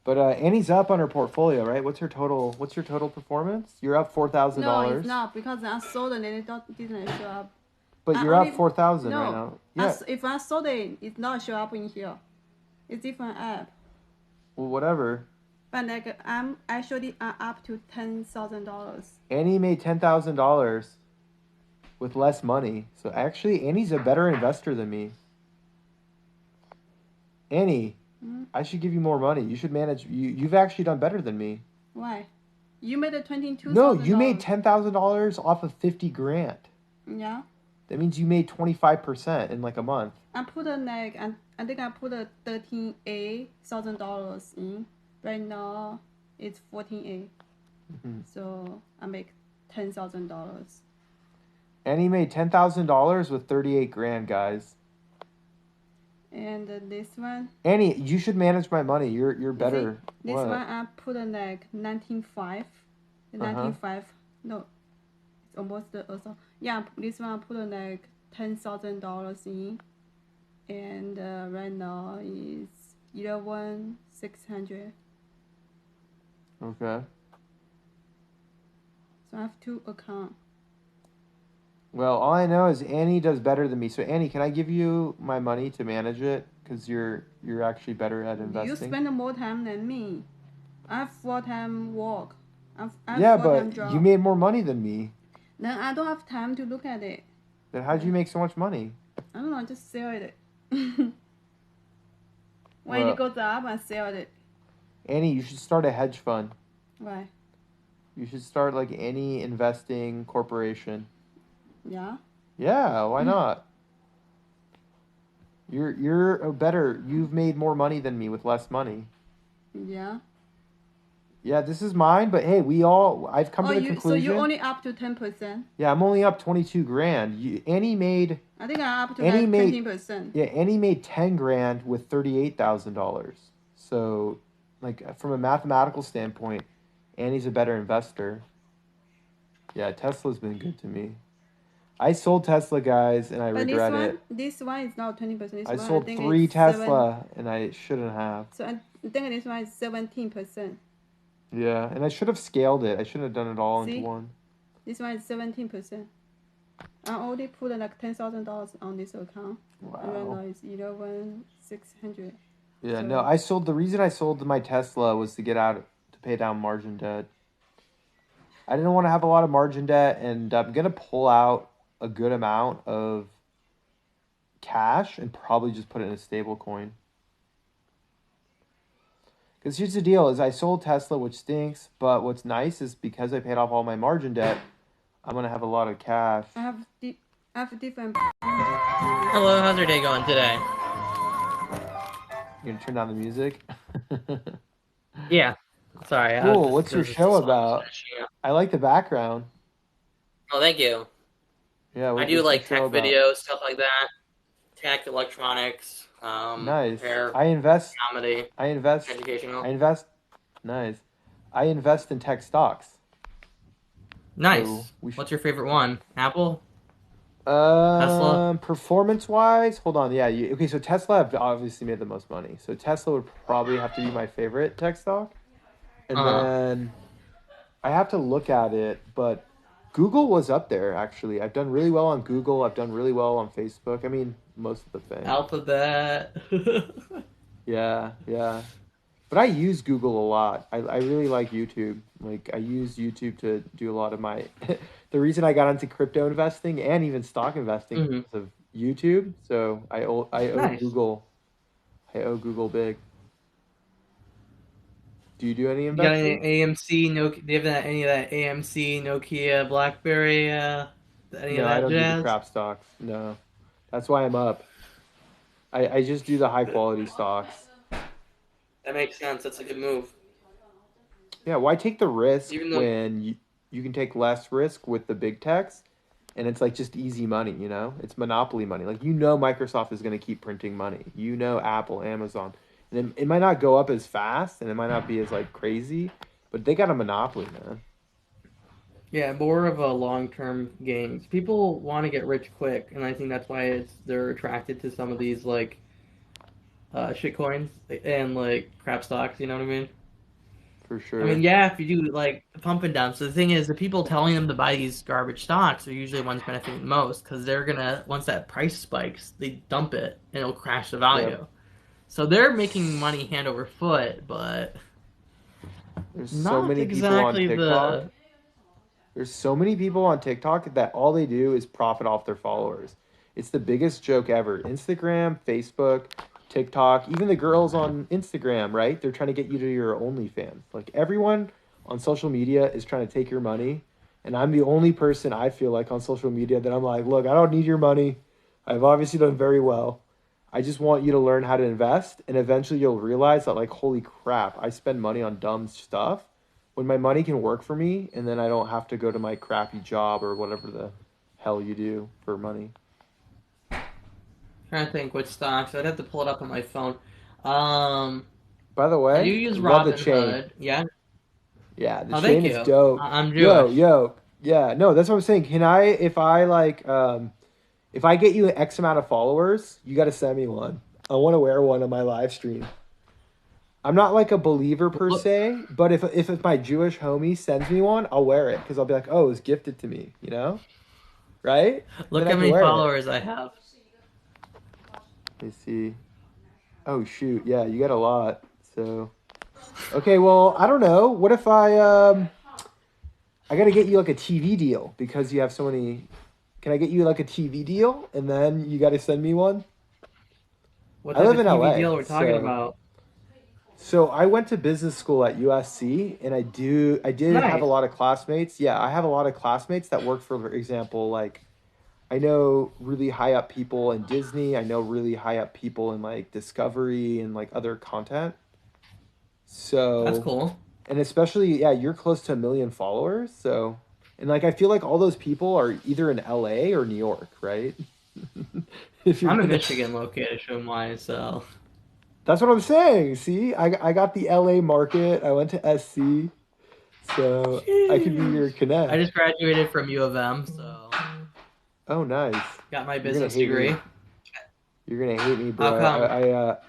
But Annie's up on her portfolio, right? What's your total performance? You're up $4,000. No, it's not because I sold it and it didn't show up. But I you're only- up 4,000 no, right now. Yeah. If I sold it, it's not show up in here. It's different app. Well, whatever. But like I'm actually up to $10,000. Annie made $10,000 with less money. So actually, Annie's a better investor than me. Annie, I should give you more money. You should manage. You've actually done better than me. Why? You made a $22,000. No, you made $10,000 off of 50 grand. Yeah. That means you made 25% in like a month. I put a like I think I put a $13,000 in. Right now it's 14A. Mhm. So I make $10,000. Annie made $10,000 with 38 grand, guys. And this one. Annie, you should manage my money. You're you better. see, this What? one I put a like 19.5. 19.5. No, it's almost also. Yeah, this one I put a like $10,000 in, and right now is 11,600. Okay. So I have 2 accounts. Well, all I know is Annie does better than me. So Annie, can I give you my money to manage it? Because you're actually better at investing. You spend more time than me. I have full-time work. I have Yeah, full-time but job. you made more money than me. Then I don't have time to look at it. Then how'd you make so much money? I don't know. I just sell it. When Well- it goes up, I sell it. Annie, you should start a hedge fund. Why? You should start like Annie Investing Corporation. Yeah. Yeah, why not? You're better. You've made more money than me with less money. Yeah. Yeah, this is mine, but hey, I've come Oh, to the you conclusion. only up to 10%. Yeah, I'm only up 22 grand. I think I'm up to Annie like made, 20%. yeah, Annie made 10 grand with $38,000. So, like, from a mathematical standpoint, Annie's a better investor. Yeah, Tesla's been good to me. I sold Tesla, guys, and I But regret it. this one is not 20%. This I one, I sold think it's three 7. Tesla, and I shouldn't have. So I think this one is 17%. Yeah, and I should have scaled it. I shouldn't have done it all into See, one. this one is 17%. I already put like $10,000 on this account, and right Wow. now it's 11,600. Yeah, no, So I sold the reason I sold my Tesla was to get out to pay down margin debt. I didn't want to have a lot of margin debt, and I'm gonna pull out a good amount of cash and probably just put it in a stable coin. Because here's the deal: is I sold Tesla, which stinks, but what's nice is because I paid off all my margin debt, I'm gonna have a lot of cash. I have different. Hello, how's your day going today? You gonna turn down the music? Yeah. Sorry, Cool. What's your there's just a show song I was about? finishing up. I like the background. Oh, thank you. Yeah, I do what's your like show tech about? videos, stuff like that. Tech, electronics, Nice. hair, I invest. comedy, I invest. I educational. invest. Nice. I invest in tech stocks. So Nice. we should. What's your favorite one? Apple? Tesla? Performance wise, hold on. Yeah, okay. So Tesla have obviously made the most money. So Tesla would probably have to be my favorite tech stock, and Uh-huh. then I have to look at it. But Google was up there actually. I've done really well on Google. I've done really well on Facebook. I mean, most of the thing. Alphabet. Yeah, yeah. But I use Google a lot. I really like YouTube. Like I use YouTube to do a lot of my the reason I got into crypto investing and even stock investing hmm because of YouTube. So I owe Nice. Google big. Do you do any You got any investing? AMC, Nokia, do you have any of that AMC, Nokia, BlackBerry, any of No, I that don't do the jazz? crap stocks. No. That's why I'm up. I just do the high quality stocks. That makes sense. That's a good move. Yeah, why take the risk Even though, when you can take less risk with the big techs and it's like just easy money, you know? It's monopoly money. Like Microsoft is going to keep printing money. Apple, Amazon. And it might not go up as fast and it might not be as like crazy, but they got a monopoly, man. yeah, more of a long-term gains. People want to get rich quick, and I think that's why they're attracted to some of these like shit coins and like crap stocks. You know what I mean? For I mean, sure. yeah, if you do like pump and dump. So the thing is, the people telling them to buy these garbage stocks are usually the ones benefiting the most because they're gonna once that price spikes, they dump it and it'll crash the Yep. value. So they're making money hand over foot, but There's so not many people on exactly TikTok. the. There's so many people on TikTok that all they do is profit off their followers. It's the biggest joke ever. Instagram, Facebook, TikTok, even the girls on Instagram, right? They're trying to get you to your OnlyFans. Like everyone on social media is trying to take your money. And I'm the only person I feel like on social media that I'm like, look, I don't need your money. I've obviously done very well. I just want you to learn how to invest. And eventually you'll realize that, like, holy crap, I spend money on dumb stuff when my money can work for me and then I don't have to go to my crappy job or whatever the hell you do for money. Trying to think which stocks. I'd have to pull it up on my phone. Um, By the I do way, I use love the chain. Robinhood. Yeah. Yeah, the Oh, thank chain is you. dope. I'm Yo, Jewish. yo. Yeah, no, that's what I'm saying. Can I if I get you X amount of followers, you got to send me one. I want to wear one on my live stream. I'm not like a believer per Look, se, but if my Jewish homie sends me one, I'll wear it because I'll be like, oh, it was gifted to me, you know, right? And then look I how can many wear it. followers I have. Let me see. Oh shoot, yeah, you got a lot. So okay, well, I don't know. What if I got to get you like a TV deal because you have so many. Can I get you like a TV deal and then you got to send me one? What I type live of in TV LA, deal are we talking about? so I went to business school at USC, and I did have a Nice. lot of classmates. Yeah, I have a lot of classmates that work for example, like I know really high up people in Disney. I know really high up people in like Discovery and like other content. That's So, cool. and especially yeah, you're close to 1 million followers, so and like I feel like all those people are either in LA or New York, right? If you're I'm in gonna, Michigan location wise, so that's what I'm saying. See, I got the LA market. I went to SC, so I could be sheesh. your I connect. just graduated from U of M, so Oh, nice. got my You're gonna business hate me. degree. You're gonna hate me, How bro. come?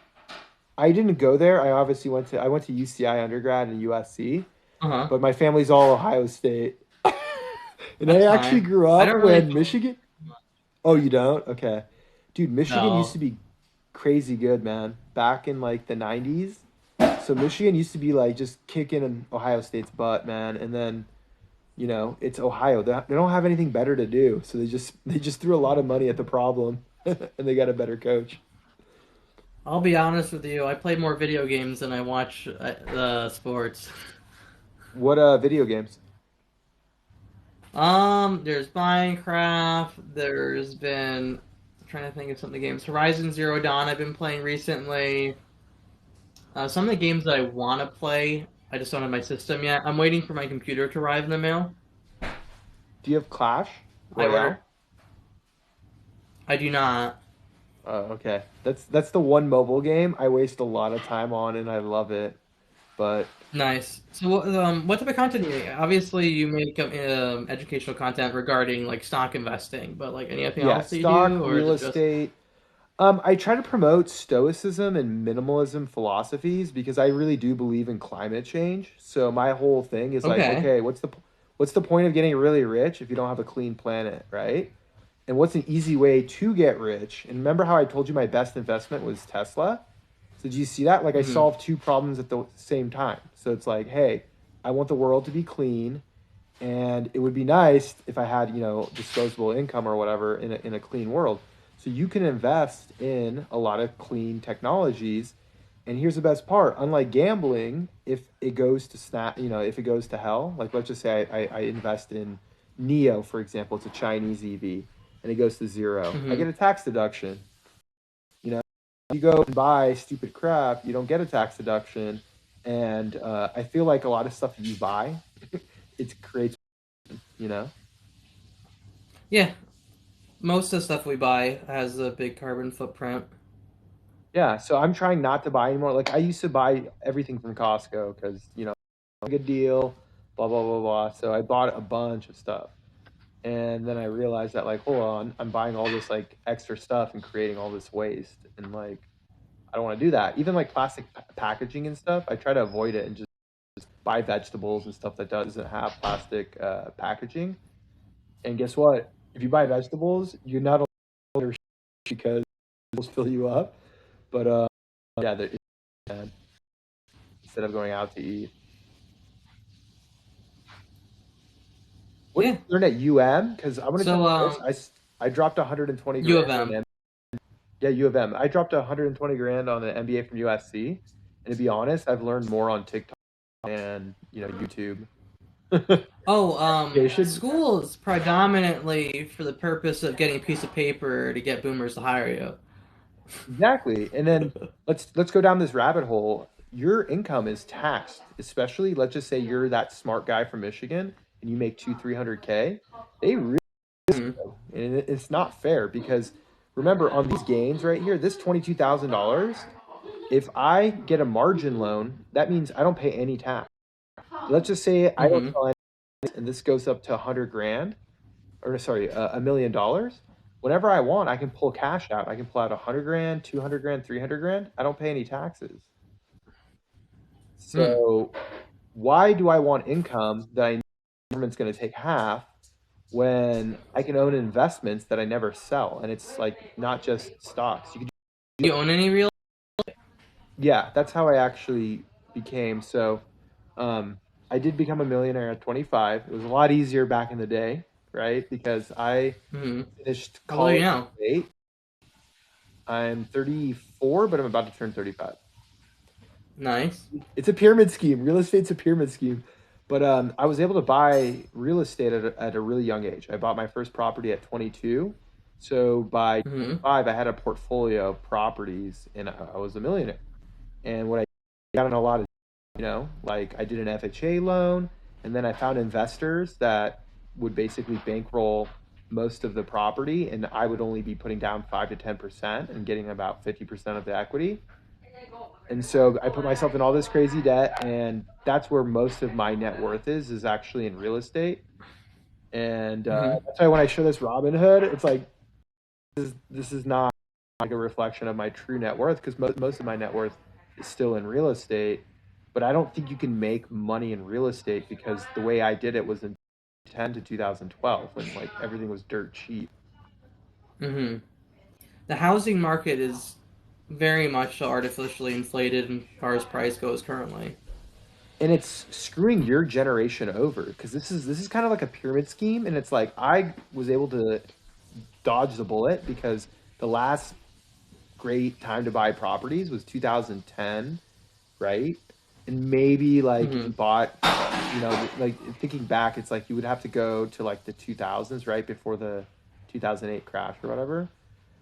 I didn't go there. I went to UCI undergrad and USC, Uh-huh. but my family's all Ohio State. And I That's actually fine. grew I up don't really when feel Michigan. Oh, you don't? Okay. Dude, Michigan used to no. be crazy good, man. Back in like the 90s. So Michigan used to be like just kicking in Ohio State's butt, man. And then, it's Ohio. They don't have anything better to do. So they just threw a lot of money at the problem and they got a better coach. I'll be honest with you. I play more video games than I watch sports. What video games? There's Minecraft. There's been I'm trying to think of some of the games. Horizon Zero Dawn I've been playing recently. Some of the games that I want to play, I just don't have my system yet. I'm waiting for my computer to arrive in the mail. Do you have Clash I Royale? ordered. I do not. Oh, okay. That's the one mobile game I waste a lot of time on and I love it. But Nice. So, what type of content do you make? Obviously, you make educational content regarding like stock investing, but like anything yeah, else that you stock, do, or is real it just estate. I try to promote stoicism and minimalism philosophies because I really do believe in climate change. So my whole thing is like, okay? okay, what's the point of getting really rich if you don't have a clean planet, right? And what's an easy way to get rich? And remember how I told you my best investment was Tesla? So did you see that? Like I Hmm. solved two problems at the same time. So it's like, hey, I want the world to be clean, and it would be nice if I had, disposable income or whatever in a clean world. So you can invest in a lot of clean technologies. And here's the best part: unlike gambling, if it goes to if it goes to hell, like let's just say I invest in Neo, for example, it's a Chinese EV, and it goes to zero, I Hmm. get a tax deduction. You know, you go and buy stupid crap, you don't get a tax deduction. And I feel like a lot of stuff that you buy, it creates, you know. Yeah, most of the stuff we buy has a big carbon footprint. Yeah, so I'm trying not to buy anymore. Like I used to buy everything from Costco because a good deal, blah blah blah blah. So I bought a bunch of stuff, and then I realized that like, hold on, I'm buying all this like extra stuff and creating all this waste, and like I don't want to do that. Even like plastic packaging and stuff, I try to avoid it and just buy vegetables and stuff that doesn't have plastic packaging. And guess what? If you buy vegetables, you're not allowed to because it'll fill you up. But yeah, it's bad instead of going out to eat. What did Yeah. you learn at UM? Because I want to tell So, you this. I dropped 120 U grand of on M. an yeah U of M. I dropped 120 grand on an MBA from USC. And to be honest, I've learned more on TikTok and YouTube. Oh, Education. school is predominantly for the purpose of getting a piece of paper to get boomers to hire Exactly. And then you. let's go down this rabbit hole. Your income is taxed, especially let's just say you're that smart guy from Michigan and you make 300K. They really Hmm. and it's not fair because remember on these gains right here, this $22,000, if I get a margin loan, that means I don't pay any tax. Let's just say I don't Hmm. sell any and this goes up to 100 grand or sorry, $1 million. Whenever I want, I can pull cash out. I can pull out 100 grand, 200 grand, 300 grand. I don't pay any taxes. Hmm. So why do I want income that I know the government's going to take half when I can own investments that I never sell? And it's like not just stocks. You can, You own any real? yeah, that's how I actually became. So um, I did become a millionaire at 25. It was a lot easier back in the day, right? Because I Hmm. finished How old are you college now? late. I'm 34, but I'm about to turn 35. Nice. It's a pyramid scheme. Real estate's a pyramid scheme. But I was able to buy real estate at a really young age. I bought my first property at 22. So by Hmm. 25, I had a portfolio of properties and I was a millionaire. And what I got in a lot of Like I did an FHA loan, and then I found investors that would basically bankroll most of the property, and I would only be putting down 5 to 10% and getting about 50% of the equity. And so I put myself in all this crazy debt, and that's where most of my net worth is actually in real estate. And Hmm. that's why when I show this Robinhood, it's like this is not like a reflection of my true net worth, because most of my net worth is still in real estate. But I don't think you can make money in real estate, because the way I did it was in 10 to 2012 when like everything was dirt cheap. Hmm. The housing market is very much so artificially inflated as far as price goes currently. And it's screwing your generation over, because this is kind of like a pyramid scheme, and it's like I was able to dodge the bullet because the last great time to buy properties was 2010, right? And maybe like if Hmm. you bought, like thinking back, it's like you would have to go to like the 2000s, right before the 2008 crash or whatever.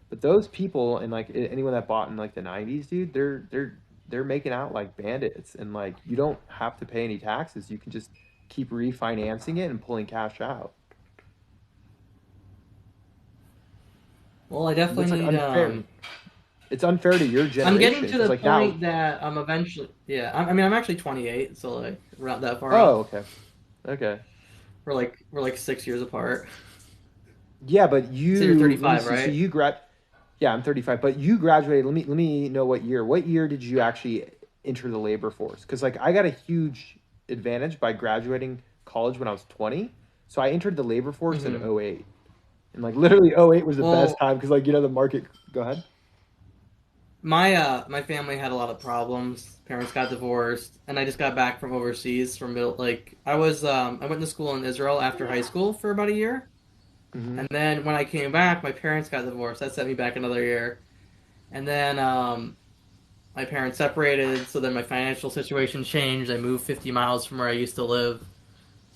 But those people, and like anyone that bought in like the 90s, dude, they're making out like bandits, and like you don't have to pay any taxes. You can just keep refinancing it and pulling cash out. Well, I And that's definitely like need. unfair. It's unfair to your I'm getting generation to because the like now. point that I'm eventually. Yeah, I mean, I'm actually 28, so like we're not that far Oh, off. okay, okay. We're like 6 years apart. Yeah, but So you're you let me 35, see. So right? you yeah, I'm 35, but you graduated. Let me know what year. What year did you actually enter the labor force? Because like I got a huge advantage by graduating college when I was 20. So I entered the labor force in Hmm. '08, and like literally '08 was the best Well, time because like the market. Go ahead. my family had a lot of problems. Parents got divorced, and I just got back from overseas from middle. Like I went to school in Israel after high school for about a year, Hmm. and then when I came back, my parents got divorced. That sent me back another year, and then my parents separated. So then my financial situation changed. I moved 50 miles from where I used to live.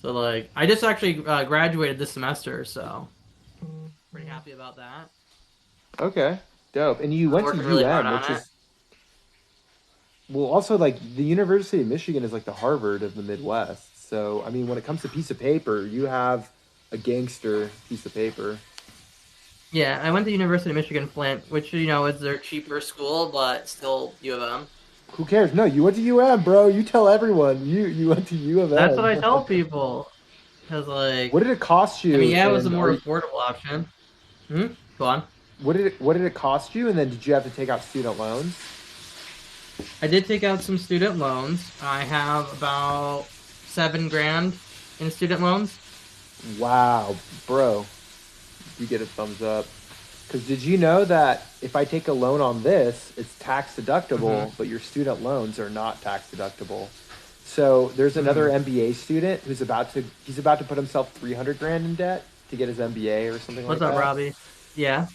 So like I just actually graduated this semester, so pretty happy about that. Okay, dope. And you I'm went to working really hard UM, on which it. is well, also like the University of Michigan is like the Harvard of the Midwest. So I mean, when it comes to piece of paper, you have a gangster piece of paper. Yeah, I went to University of Michigan Flint, which is their cheaper school, but still U of M. Who cares? No, you went to UM, bro. You tell everyone you went to U of That's what I M. tell people. Because What like, did it cost I mean, you? yeah, it was a And more affordable option. Hmm? Go on. what did it cost you? And then did you have to take out student loans? I did take out some student loans. I have about 7 grand in student loans. Wow, bro, you get a thumbs up. Because did you know that if I take a loan on this, it's tax Hmm. deductible, but your student loans are not tax deductible. So there's another Hmm. MBA student he's about to put himself 300 grand in debt to get his MBA or something What's like up, that. Robbie? Yeah,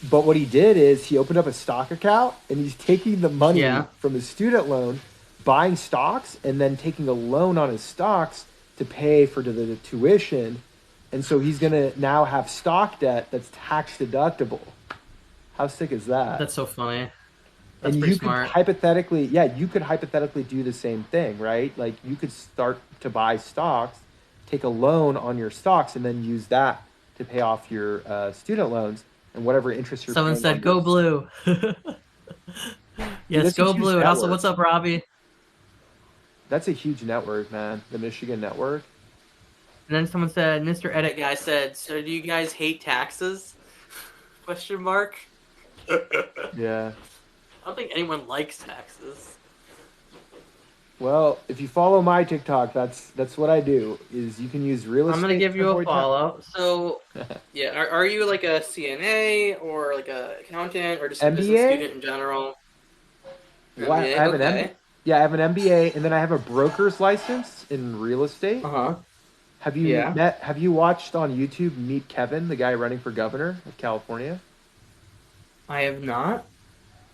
But what he did is he opened up a stock account, and he's taking the money yeah. from his student loan, buying stocks, and then taking a loan on his stocks to pay for the tuition. And so he's going to now have stock debt that's tax deductible. How sick is that? That's so funny. That's And pretty you could smart. hypothetically, yeah, you could hypothetically do the same thing, right? Like you could start to buy stocks, take a loan on your stocks, and then use that to pay off your student loans and whatever interest you're Someone paying said, on your. "Go blue." Dude, Yes, that's a go huge blue. And also, network. what's up, Robbie? That's a huge network, man. The Michigan network. And then someone said, Mr. Edit guy said, "So do you guys hate taxes?" Question mark. I Yeah. don't think anyone likes taxes. Well, if you follow my TikTok, that's what I do. Is you can use real I'm gonna estate give to you a avoid tax. follow. So, yeah, are you like a CNA or like a accountant or just a business MBA? student in general? What? I MBA. have an MBA. Okay. Yeah, I have an MBA, and then I have a broker's license in real estate. Uh huh. Yeah. Have you watched on YouTube Meet Kevin, the guy running for governor of California? I have not.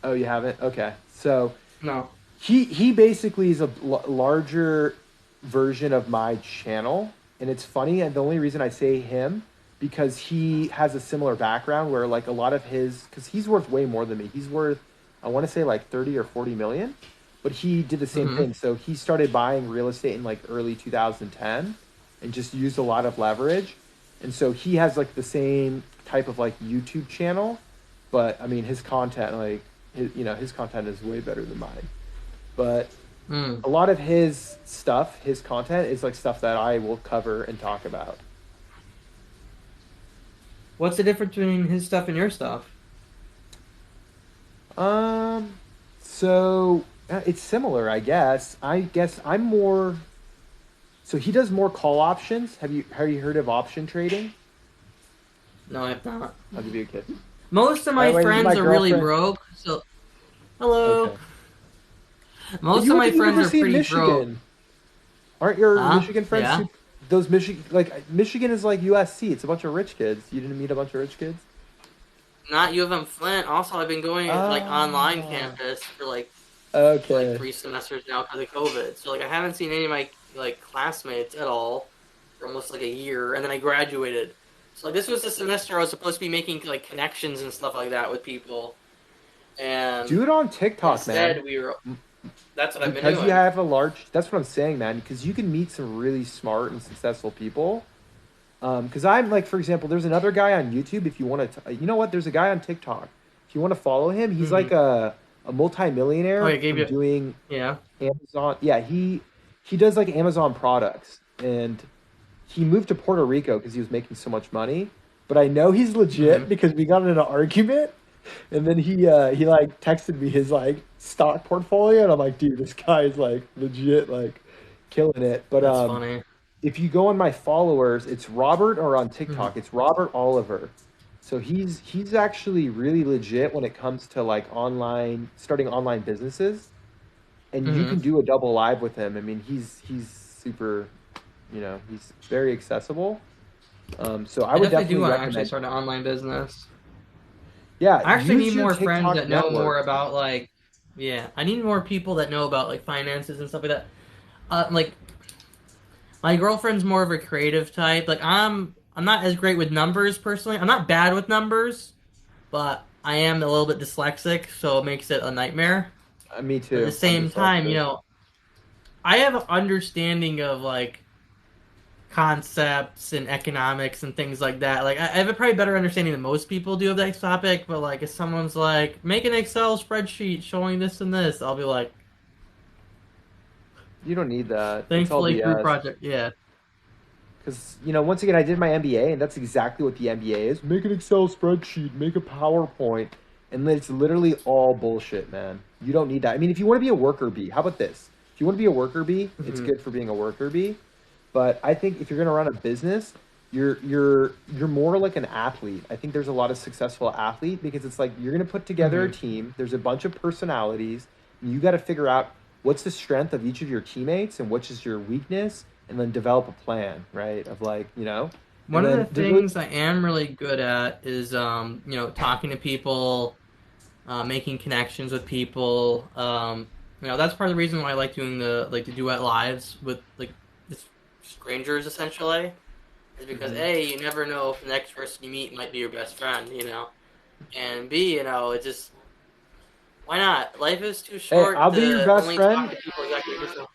Oh, you haven't? Okay. So No. he basically is a larger version of my channel, and it's funny. And the only reason I say him because he has a similar background where like a lot of his because he's worth way more than me. He's worth I want to say like 30 or 40 million, but he did the same Mm-hmm. thing. So he started buying real estate in like early 2010 and just used a lot of leverage. And so he has like the same type of like YouTube channel, but I mean his content like his content is way better than mine. But Mm. a lot of his stuff, his content is like stuff that I will cover and talk about. What's the difference between his stuff and your stuff? Um, so it's similar, I guess. I guess I'm more. So he does more call options. Have you heard of option trading? No, I have not. I'll give you a kiss. Most of By my the way, this is my friends are really girlfriend. broke, so hello. Okay. Well, Most you of went my to the friends are University of pretty broke. Michigan. Aren't your Huh? Michigan friends Yeah. super, those Michigan like Michigan is like USC. It's a bunch of rich kids. You didn't meet a bunch of rich kids? Not U of M Flint. Also, I've been going like online Ah, campus for like okay. 3 semesters now because of COVID. So like I haven't seen any of my like classmates at all for almost like a year, and then I graduated. So like this was the semester I was supposed to be making like connections and stuff like that with people, and Do it on TikTok, man. instead we were. That's what I've been Because you doing. have a large, that's what I'm saying, man, because you can meet some really smart and successful people. Because I'm like, for example, there's another guy on YouTube. If you want to, you know what, there's a guy on TikTok. If you want to follow him, he's Mm-hmm. like a Oh, multimillionaire I gave from you. doing Yeah. Amazon. Yeah, he does like Amazon products, and he moved to Puerto Rico because he was making so much money. But I know he's Mm-hmm. legit because we got in an argument, and then he like texted me his like stock portfolio, and I'm like, dude, this guy is like legit like killing it. But That's funny. if you go on my followers, it's Robert, or on Mm-hmm. TikTok, it's Robert Oliver. So he's actually really legit when it comes to like online starting online businesses, and you Mm-hmm. can do a double live with him. I mean, he's super, he's very accessible. So I I would definitely do definitely want to actually recommend. start an online business. Yeah, I actually use need your more friends TikTok that know more network. about like, yeah, I need more people that know about like finances and stuff like that. Like my girlfriend's more of a creative type. Like I'm not as great with numbers personally. I'm not bad with numbers, but I am a little bit dyslexic, so it makes it a nightmare. Me But at the too. I'm same time, dyslexic. I have an understanding of like concepts and economics and things like that. Like I have a probably better understanding than most people do of that topic. But like if someone's like make an Excel spreadsheet showing this and this, I'll be like, You don't need that. It's all thankfully group BS. project, yeah. Because, once again, I did my MBA, and that's exactly what the MBA is. Make an Excel spreadsheet, make a PowerPoint, and it's literally all bullshit, man. You don't need that. I mean, if you want to be a worker bee, how about this? If you want to be a worker bee, it's Hmm. good for being a worker bee. But I think if you're going to run a business, you're more like an athlete. I think there's a lot of successful athlete because it's like you're going to put together a Hmm. team. There's a bunch of personalities. And you got to figure out what's the strength of each of your teammates and which is your weakness, and then develop a plan, right? Of like, and One of the then there's really things I am really good at is talking to people, making connections with people. That's part of the reason why I like doing the duet lives with like just strangers essentially. Is because Mhm. A, you never know if the next person you meet might be your best friend, and B, it just why not? Life is too Hey, short I'll be your to best only talk friend. to people exactly like yourself.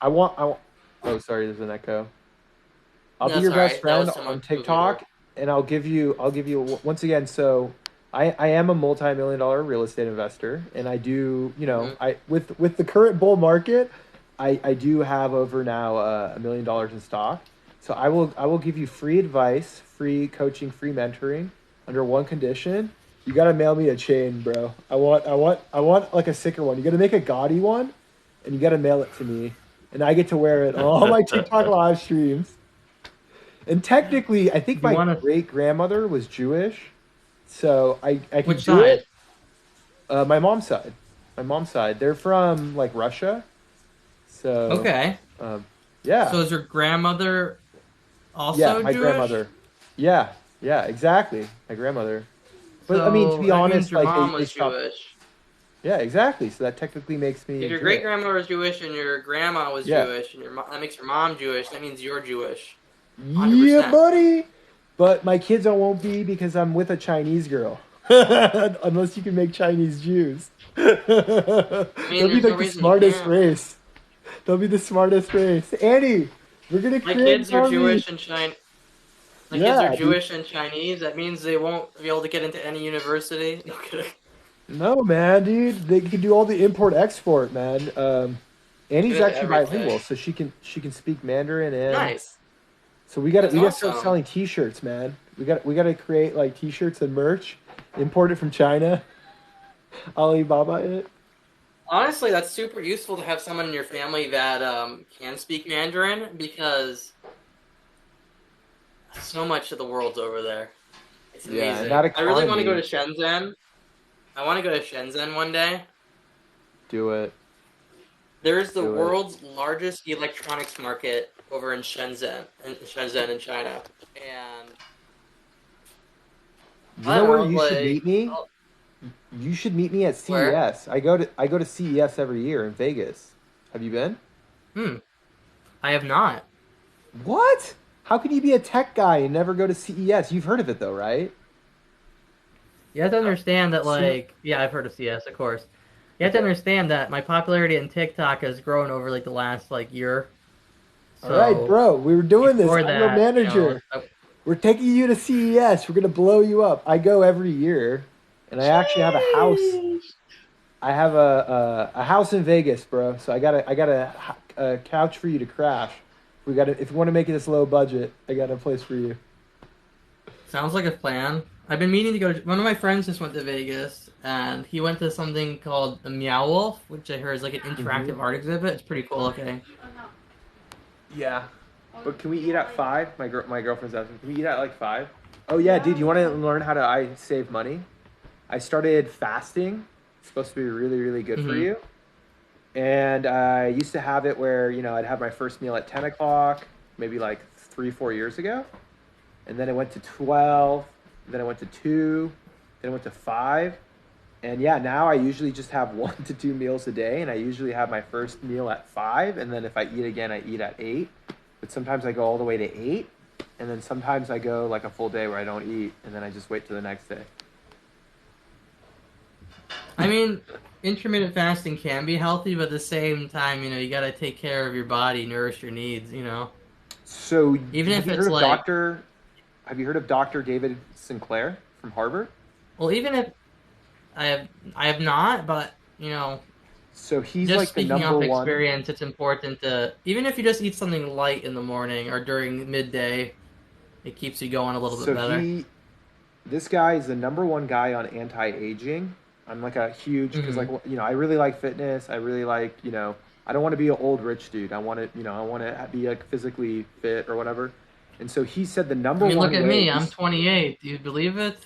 Oh, sorry, there's an echo. I'll be No, your best sorry, that friend was someone on moving over. TikTok, and I'll give you once again. So, I am a multi-million dollar real estate investor, and I do, Hmm. I with the current bull market, I do have over now $1 million in stock. So I will give you free advice, free coaching, free mentoring under one condition. You gotta mail me a chain, bro. I want like a sicker one. You gotta make a gaudy one, and you gotta mail it to me, and I get to wear it on all my TikTok live streams. And technically, I think If you my want to, great grandmother was Jewish, so I which could do side? it. My mom's side, they're from like Russia, so Okay. um, yeah, So is your grandmother yeah, also my Jewish? grandmother, yeah, yeah, exactly, my grandmother. But I mean, to So be that means honest, your like mom they was stopped. Jewish. Yeah, exactly. So that technically makes If me your great Jewish. grandmother was Jewish and your grandma was Yeah, Jewish, and that makes your mom Jewish, that means you're Jewish. yeah, 100%. buddy. But my kids I won't be because I'm with a Chinese girl. Unless you can make Chinese Jews. I mean, That'll be there's no like the reason you smartest can't. race. That'll be the smartest race. Annie, we're gonna My create an kids are army. Jewish and Chinese. My kids are Yeah, dude. Jewish and Chinese. That means they won't be able to get into any university. No kidding. No, man, dude. They can do all the import export, man. Get Annie's into actually everything. bilingual, so she can speak Mandarin and Nice. so we got to That's we got to start awesome. selling T-shirts, man. We got to create like T-shirts and merch, import it from China, Alibaba it. Honestly, that's super useful to have someone in your family that can speak Mandarin because so much of the world's over there. It's Yeah, and amazing. that I really want to go economy. to Shenzhen. I want to go to Shenzhen one day. Do it, There is the do it. world's largest electronics market over in China. And You I know don't where know, you should like, meet me? oh, You should meet me at where? CES. I go to CES every year in Vegas. Have you been? Hmm. I have not. What? How can you be a tech guy and never go to CES? You've heard of it though, right? You have to understand that, So, like, yeah, I've heard of CS, of course. You have to okay. understand that my popularity in TikTok has grown over like the last like year. All right, So bro. We were doing this. before I'm your that, manager. We're taking you to CES. We're gonna blow you up. I go every year, and I actually have a house. sheesh. I have a house in Vegas, bro. So I got a couch for you to crash. If you want to make it this low budget, I got a place for you. Sounds like a plan. I've been meaning to go. One of my friends just went to Vegas, and he went to something called the Meow Wolf, which I heard is like an Hmm. interactive art exhibit. It's pretty cool looking. Yeah. But can we eat at 5? My girlfriend's asking. Can we eat at like 5? Oh yeah, dude. You want to learn how to I save money? I started fasting. It's supposed to be really really good for Hmm. you. And I used to have it where I'd have my first meal at 10 o'clock, maybe like 3 4 years ago, and then it went to 12. Then it went to 2. Then it went to 5. And yeah, now I usually just have 1 to 2 meals a day, and I usually have my first meal at 5, and then if I eat again, I eat at 8. But sometimes I go all the way to 8, and then sometimes I go like a full day where I don't eat, and then I just wait till the next day. I mean, intermittent fasting can be healthy, but at the same time, you got to take care of your body, nourish your needs. So, Even have if you heard it's of like, Dr. David Sinclair from Harvard? well, even if I have not, but So he's just like the speaking number off one. experience, it's important to, even if you just eat something light in the morning or during midday, it keeps you going a little bit So better. this guy is the number one guy on anti-aging. I'm like a huge because Hmm. I really like fitness. I really like I don't want to be an old rich dude. I want to I want to be like physically fit or whatever. And so he said the I number mean, look one at way. me. I'm 28. Do you believe it?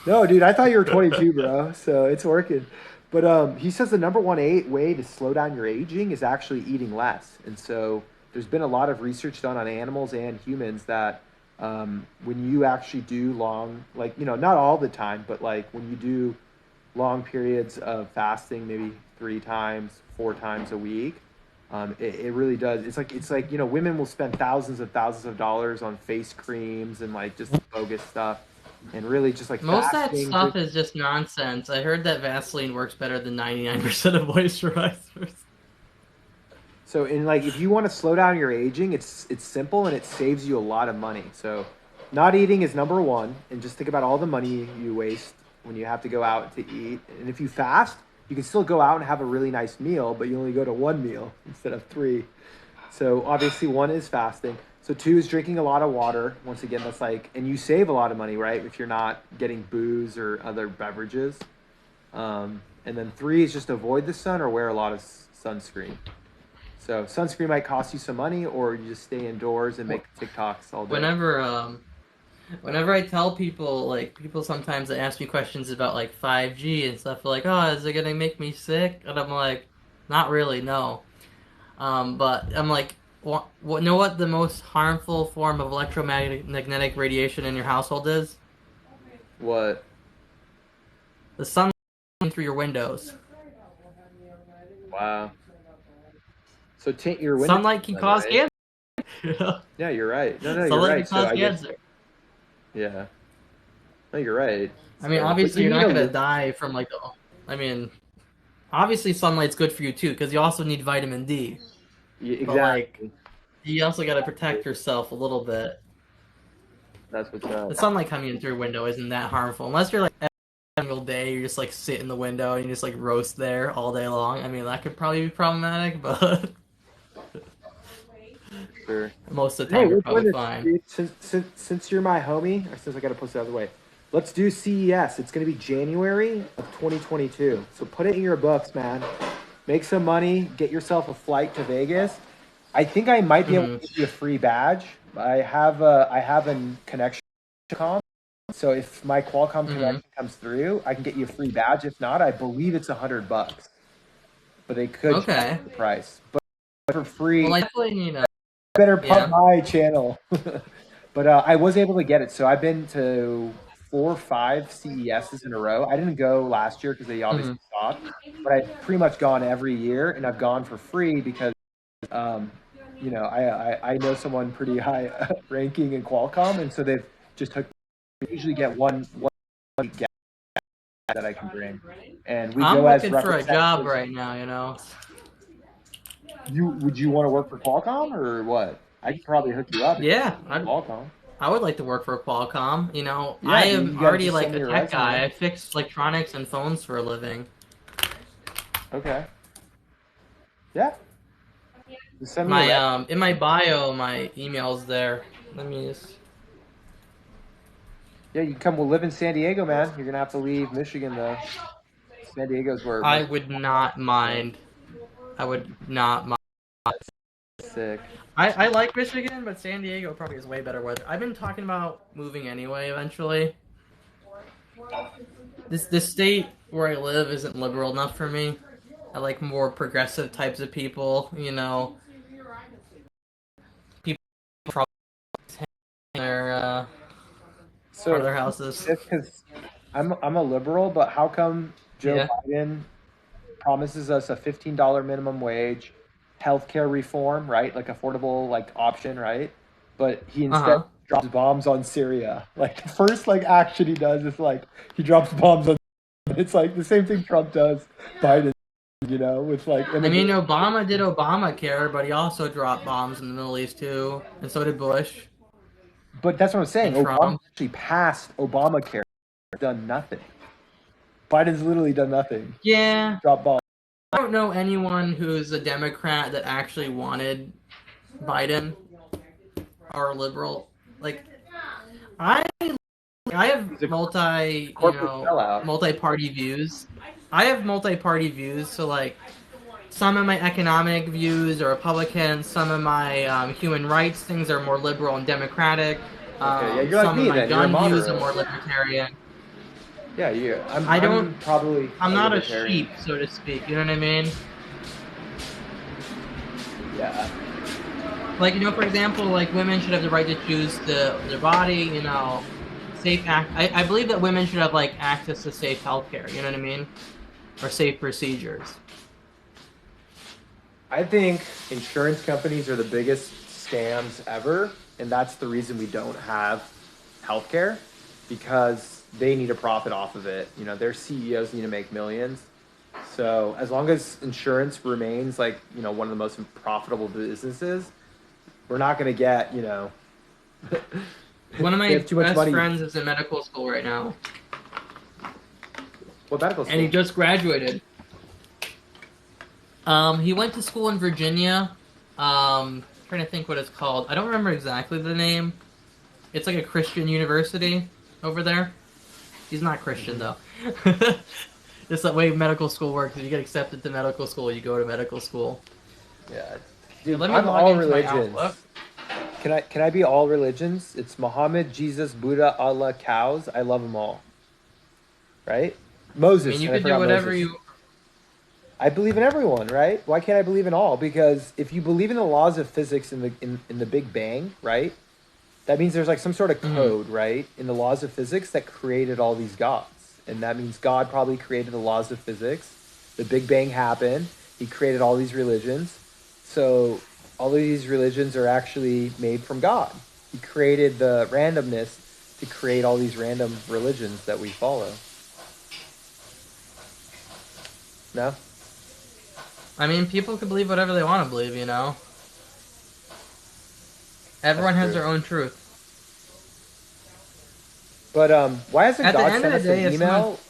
No, dude, I thought you were 22, bro. So it's working. But he says the number one way to slow down your aging is actually eating less. And so there's been a lot of research done on animals and humans that when you actually do long, like not all the time, but like when you do long periods of fasting, maybe 3 times, 4 times a week, it really does. It's like women will spend thousands of dollars on face creams and like just bogus stuff, and really just like Most of that fasting. stuff is just nonsense. I heard that Vaseline works better than 99% of moisturizers. So in like if you want to slow down your aging, it's simple and it saves you a lot of money. So not eating is number one, and just think about all the money you waste when you have to go out to eat. And if you fast, you can still go out and have a really nice meal, but you only go to one meal instead of three. So obviously one is fasting. So two is drinking a lot of water. Once again, that's like, and you save a lot of money, right? If you're not getting booze or other beverages. And then three is just avoid the sun or wear a lot of sunscreen. So sunscreen might cost you some money, or you just stay indoors and make TikToks all day. Whenever I tell people, like people sometimes they ask me questions about like 5G and stuff, like, oh, is it gonna make me sick? And I'm like, not really, no. But I'm like, know what the most harmful form of electromagnetic radiation in your household is? What? The sun through your windows. Wow. So tint your windows, Sunlight can then, cause right? cancer. Yeah, you're right. No, you're Sunlight can right. So cause I guess, cancer. yeah. No, you're right. I mean, But obviously you you're need not a gonna li- die from I mean, obviously sunlight's good for you too, because you also need vitamin D. But like, Exactly. you also got to protect yourself a little bit. That's what's up. The sunlight coming in through your window isn't that harmful, unless you're like every single day you just like sit in the window and you just like roast there all day long. I mean, that could probably be problematic, but Sure. most of the Hey, time you're we're doing probably this, fine. dude. Since you're my homie, or since I gotta post it out of the way, let's do CES. It's gonna be January of 2022. So put it in your books, man. Make some money. Get yourself a flight to Vegas. I think I might be able to Mhm. give you a free badge. I have a connection to Qualcomm. So if my Qualcomm Mhm. connection comes through, I can get you a free badge. If not, I believe it's $100, but they could jack Okay. the price. But for Well, free, I definitely need a better pump yeah. my channel. But I was able to get it. So I've been to 4 or 5 CESs in a row. I didn't go last year because they obviously Mhm. stopped, but I've pretty much gone every year, and I've gone for free because um, I know someone pretty high ranking in Qualcomm, and so they've just took. I usually get one guest that I can bring, and we I'm go as looking for a job representatives. right now, you know. You want to work for Qualcomm or what? I could probably hook you up if Yeah, you're Qualcomm. I would like to work for Qualcomm. You know, I Yeah, dude, am you got to already just like send a me your tech guy. resume. I fix electronics and phones for a living. Okay. Yeah. Just send me your My resume. in my bio, my email's there. Let me just. Yeah, you can come. We'll live in San Diego, man. You're gonna have to leave Michigan though. San Diego's where I most would not of mind. I would not mind. sick. I like Michigan, but San Diego probably is way better weather. I've been talking about moving anyway. Eventually, this state where I live isn't liberal enough for me. I like more progressive types of people. You know, people from their front of So their houses. just because I'm a liberal, but how come Joe Yeah. Biden promises us a $15 minimum wage, healthcare reform, right? Like affordable like option, right? But he Uh instead huh. drops bombs on Syria. Like the first like action he does is like he drops bombs on. It's like the same thing Trump does, Biden, with like I mean, immigration. Obama did Obamacare, but he also dropped bombs in the Middle East too, and so did Bush But that's what I'm saying. and Obama Trump. actually passed Obamacare, done nothing. Biden's literally done nothing. Yeah, Drop bombs. I don't know anyone who's a Democrat that actually wanted Biden or a liberal. Like I, I He's have a corporate sellout. multi-party views. I have multi-party views, so like some of my economic views are Republican, some of my human rights things are more liberal and democratic. Okay, yeah, you're like Some of me my then. You're a gun views are moderate. more libertarian. Yeah, you. I'm I don't. I'm probably I'm a not a libertarian. sheep, so to speak. You know what I mean? Yeah. Like for example, like women should have the right to choose their body. You know, safe act. I believe that women should have like access to safe healthcare. You know what I mean? Or safe procedures. I think insurance companies are the biggest scams ever, and that's the reason we don't have healthcare because they need a profit off of it. Their CEOs need to make millions. So as long as insurance remains like, one of the most profitable businesses, we're not going to get, One of they have my too much best money. friends is in medical school right now, What medical and he school? just graduated. He went to school in Virginia. Trying to think what it's called. I don't remember exactly the name. It's like a Christian university over there. He's not Christian though. It's the way medical school works. If you get accepted to medical school, you go to medical school. Yeah. Here, Dude, let me I'm log all into my religions. Outlook. Can I be all religions? It's Muhammad, Jesus, Buddha, Allah, cows. I love them all. Right? I Moses, mean, you and I could do forgot whatever Moses. you. I believe in everyone, right? Why can't I believe in all? Because if you believe in the laws of physics in the Big Bang, right? That means there's like some sort of Mhm. code, right, in the laws of physics that created all these gods. And that means God probably created the laws of physics. The Big Bang happened. He created all these religions. So all of these religions are actually made from God. He created the randomness to create all these random religions that we follow. No. I mean, people can believe whatever they want to believe, you know? Everyone has true. their own truth. But why hasn't At the God end sent of the us an day, if someone... email?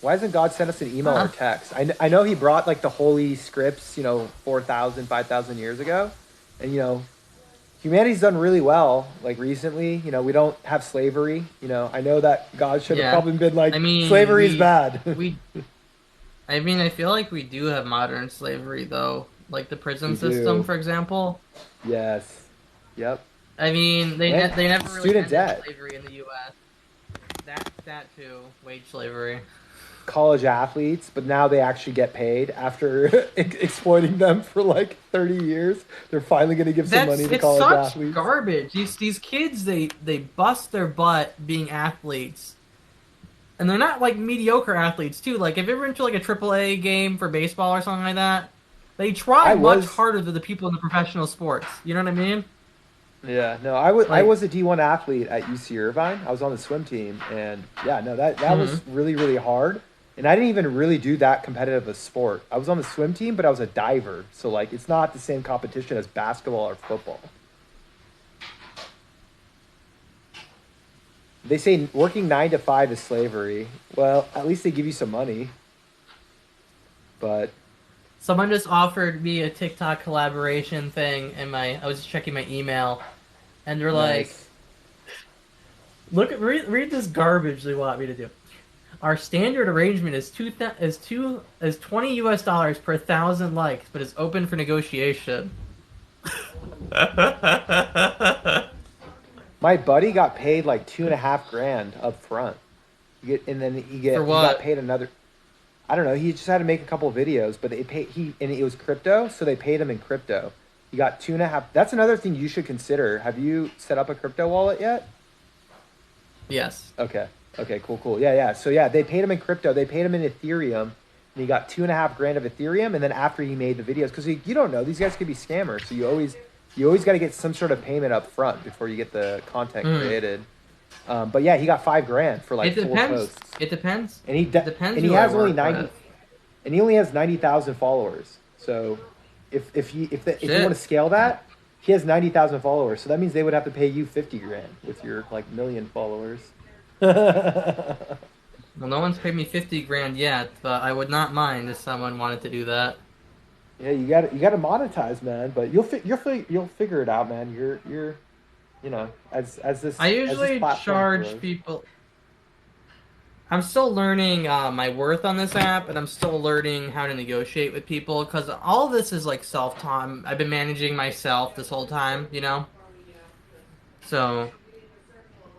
Why hasn't God sent us an email or Huh? text? I know he brought like the holy scripts, 4,000, 5,000 years ago. And, humanity's done really well, like recently. We don't have slavery. I know that God should have Yeah. probably been like, I mean, slavery is bad. I feel like we do have modern slavery, though. Like the prison We system, do. for example. Yes. Yep. I mean, And they never really student ended debt. slavery in the U.S. That too, wage slavery. College athletes, but now they actually get paid after exploiting them for like 30 years. They're finally going to give some money to It's college such athletes. garbage. These kids they bust their butt being athletes. And they're not like mediocre athletes too. Like if you're into like a AAA game for baseball or something like that, they try much harder than the people in the professional sports. You know what I mean? Yeah, no, I Like, was a D1 athlete at UC Irvine. I was on the swim team, and yeah, no, that was really, really hard. And I didn't even really do that competitive a sport. I was on the swim team, but I was a diver, so like it's not the same competition as basketball or football. They say working 9 to 5 is slavery. Well, at least they give you some money. But someone just offered me a TikTok collaboration thing, and I was just checking my email, and they're like, nice. read this garbage they want me to do. Our standard arrangement is $20 US per 1,000 likes, but it's open for negotiation. My buddy got paid like 2.5 grand up front. And then he got paid another. I don't know. He just had to make a couple of videos, but and it was crypto, so they paid him in crypto. He got 2.5. That's another thing you should consider. Have you set up a crypto wallet yet? Yes. Okay. Okay. Cool. Yeah. So yeah, they paid him in crypto. They paid him in Ethereum, and he got 2.5 grand of Ethereum. And then after he made the videos, because you don't know, these guys could be scammers, so you always got to get some sort of payment up front before you get the content created. But yeah, he got 5 grand for like 4 posts. It depends. And he depends. And he has only 90, and he only has 90,000 followers. So if you want to scale that, he has 90,000 followers. So that means they would have to pay you 50 grand with your like million followers. Well, no one's paid me 50 grand yet, but I would not mind if someone wanted to do that. Yeah, you got to monetize, man. But you'll figure it out, man. You're as this. I usually charge grows. people. I'm still learning my worth on this app, and I'm still learning how to negotiate with people because all of this is like self-taught. I've been managing myself this whole time, So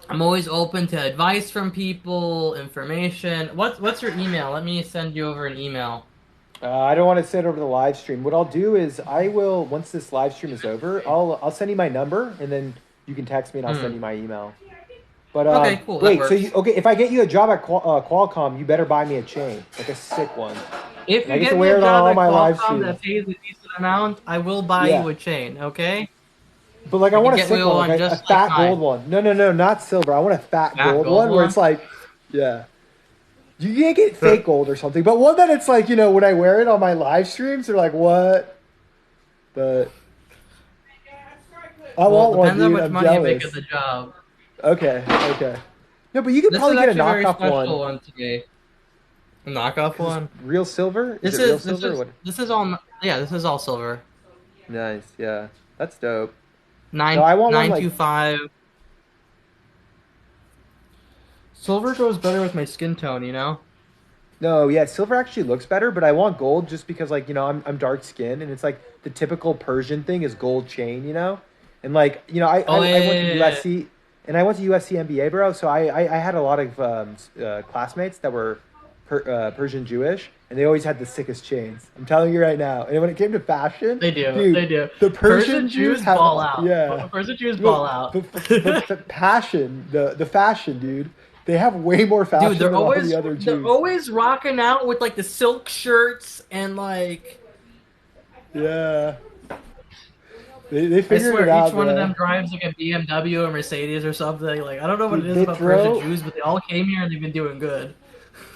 I'm always open to advice from people, information. What's your email? Let me send you over an email. I don't want to send over the live stream. What I'll do is I will, once this live stream is over, I'll send you my number, and then you can text me, and I'll send you my email. But okay, cool. Wait, so if I get you a job at Qualcomm, you better buy me a chain, like a sick one. If you get me a job at Qualcomm that pays a decent amount, I will buy you a chain. Okay. But like I want a sick one, like a fat gold one. No, not silver. I want a fat gold one where it's like, yeah. You can't get fake gold or something, but one that it's like, when I wear it on my live streams, they're like, what? But I want one, dude. Depends on how much I'm money jealous. you make at the job. Okay. No, but you could probably get a knockoff one today. A knockoff one? Real silver? This is all silver. Nice, yeah. That's dope. 925. Silver goes better with my skin tone, No, yeah, silver actually looks better, but I want gold just because, like, I'm dark skinned, and it's like the typical Persian thing is gold chain, and like, I went to USC, and I went to USC MBA, bro. So I had a lot of classmates that were Persian Jewish, and they always had the sickest chains. I'm telling you right now. And when it came to fashion, they do. The Persian Jews have, ball out. Yeah, Persian Jews ball out. The passion, the fashion, dude. They have way more fashion than all the other Jews. They're always rocking out with like the silk shirts and like. Yeah. They figured it out. Each one of them drives like a BMW or Mercedes or something. Like I don't know what it is about Persian Jews, but they all came here and they've been doing good.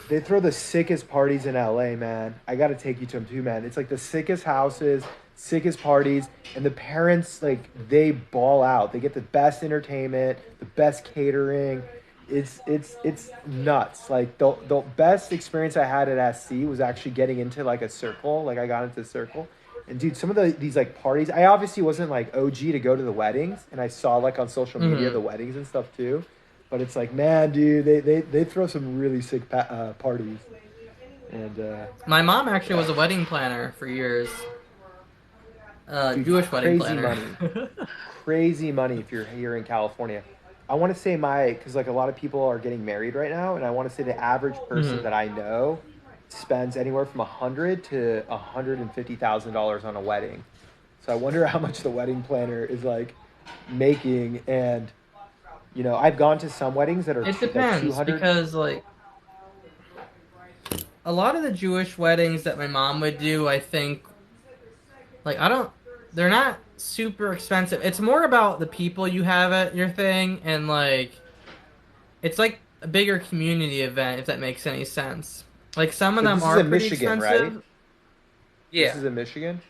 They throw the sickest parties in LA, man. I gotta take you to them too, man. It's like the sickest houses, sickest parties, and the parents like they ball out. They get the best entertainment, the best catering. It's nuts. Like the best experience I had at SC was actually getting into like a circle. Like I got into a circle. And dude, some of these like parties, I obviously wasn't like OG to go to the weddings, and I saw like on social media Mm-hmm. the weddings and stuff too. But it's like, man, dude, they throw some really sick parties, and My mom actually was yeah, a wedding planner for years. dude, Jewish wedding crazy planner. money, crazy money if you're here in California. I want to say because like a lot of people are getting married right now, and I want to say the average person Hmm. that I know spends anywhere from $100 to $150,000 on a wedding. So I wonder how much the wedding planner is like making, and I've gone to some weddings that are It like depends 200. because like a lot of the Jewish weddings that my mom would do, I think like I don't they're not super expensive. It's more about the people you have at your thing and like it's like a bigger community event if that makes any sense. Like some of So them this is are in pretty Michigan, right? expensive. This Yeah. is in Michigan.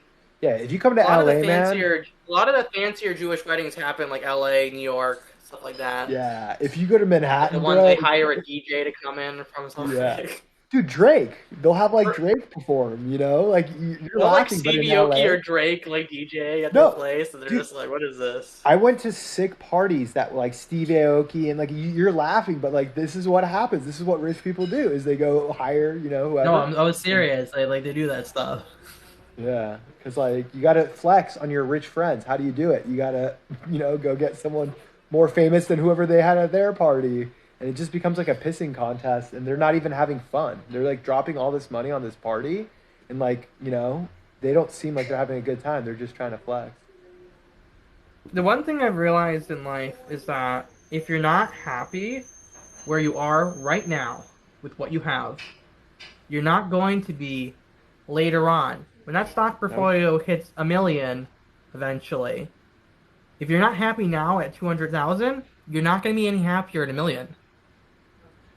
Yeah, if you come to A lot of the LA, man, fancier a lot of the fancier Jewish weddings happen like LA, New York, stuff like that. yeah, if you go to The Manhattan, ones they bro, hire a DJ to come in from yeah, something. dude, Drake, they'll have like Drake perform. Like you're They'll like laughing, but in Stevie Aoki LA, or Drake like DJ at their no, place, and they're dude, just like, "What is this?" I went to sick parties that were like Steve Aoki, and like you're laughing, but like this is what happens. This is what rich people do: is they go hire, No, whoever, I was and serious. Like they do that stuff. yeah, because like you got to flex on your rich friends. How do you do it? You got to, go get someone more famous than whoever they had at their party, and it just becomes like a pissing contest. And they're not even having fun. They're like dropping all this money on this party, and like they don't seem like they're having a good time. They're just trying to flex. The one thing I've realized in life is that if you're not happy where you are right now with what you have, you're not going to be later on. When that stock No, portfolio hits a million eventually, if you're not happy now at 200,000, you're not going to be any happier at a million.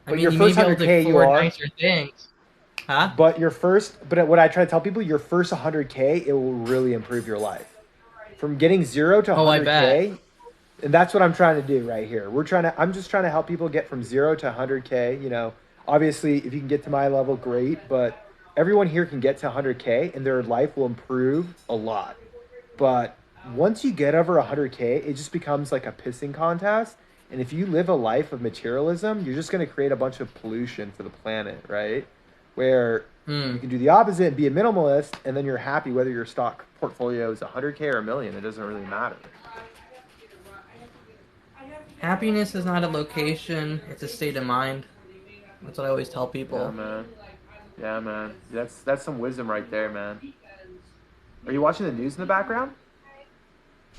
I but mean, your you may first be able to 100K you afford are. nicer things. Huh? But what I try to tell people, your first 100K, it will really improve your life. From getting zero to Oh, I bet. 100K, and that's what I'm trying to do right here. I'm just trying to help people get from zero to 100K. Obviously, if you can get to my level, great, but everyone here can get to 100K and their life will improve a lot. But once you get over 100K, it just becomes like a pissing contest. And if you live a life of materialism, you're just going to create a bunch of pollution for the planet, right? Where you Hmm. can do the opposite and be a minimalist, and then you're happy whether your stock portfolio is 100K or a million. It doesn't really matter. Happiness is not a location, it's a state of mind. That's what I always tell Yeah, people. man. Yeah, man. That's some wisdom right there, man. Are you watching the news in the background?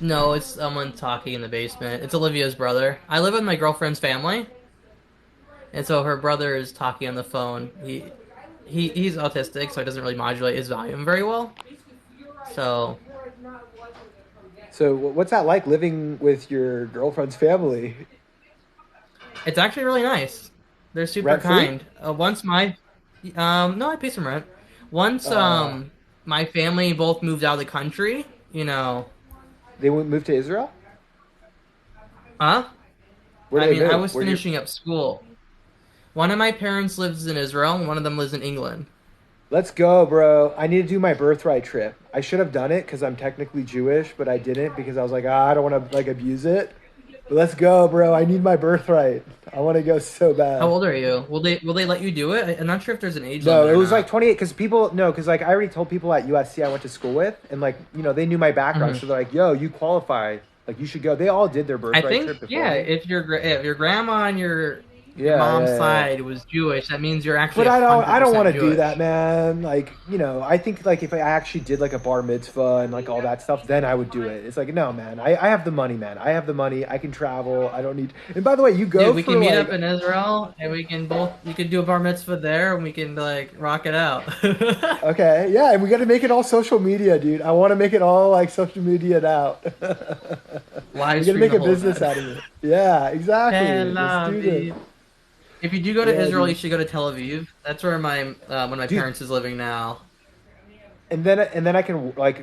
No, it's someone talking in the basement. It's Olivia's brother. I live with my girlfriend's family, and so her brother is talking on the phone. He's autistic, so he doesn't really modulate his volume very well. So So, what's that like living with your girlfriend's family? it's actually really nice. They're super Rent free? kind. Once my no, I pay some rent. Once Uh, my family both moved out of the country, you know, they won't move to Israel? huh? Where do I they mean, I move? was Where do you? finishing up school. One of my parents lives in Israel, and one of them lives in England. Let's go, bro. I need to do my birthright trip. I should have done it because I'm technically Jewish, but I didn't because I was like, I don't want to like abuse it. But let's go, bro. I need my birthright. I want to go so How bad. old are you? Will they let you do it? I'm not sure if there's an age No, limit it or was like not. 28 because people no, because like I already told people at USC I went to school with, and like they knew my background, Hmm. so they're like, "Yo, you qualify. Like you should go." They all did their I birthright think trip before yeah. me. If your grandma on your Yeah, mom's yeah, yeah. side was Jewish, that means you're actually But a I hundred don't want percent to do that, Jewish. man. Like, I think like if I actually did like a bar mitzvah and like all that stuff, then I would do it. It's like, no, man. I have the money, man. I have the money. I can travel. I don't need. And by the way, you go Dude, we for can meet up like, in Israel, and we can both. You can do a bar mitzvah there, and we can like rock it out. okay, yeah, and we got to make it all social media, dude. I want to make it all like social media out. Live We got to stream make the a whole business event. out of it. Yeah, exactly. Tel Let's do this. Aviv. If you do go to Yeah, Israel, you dude. should go to Tel Aviv. That's where my one of my Dude, parents is living now. and then I can like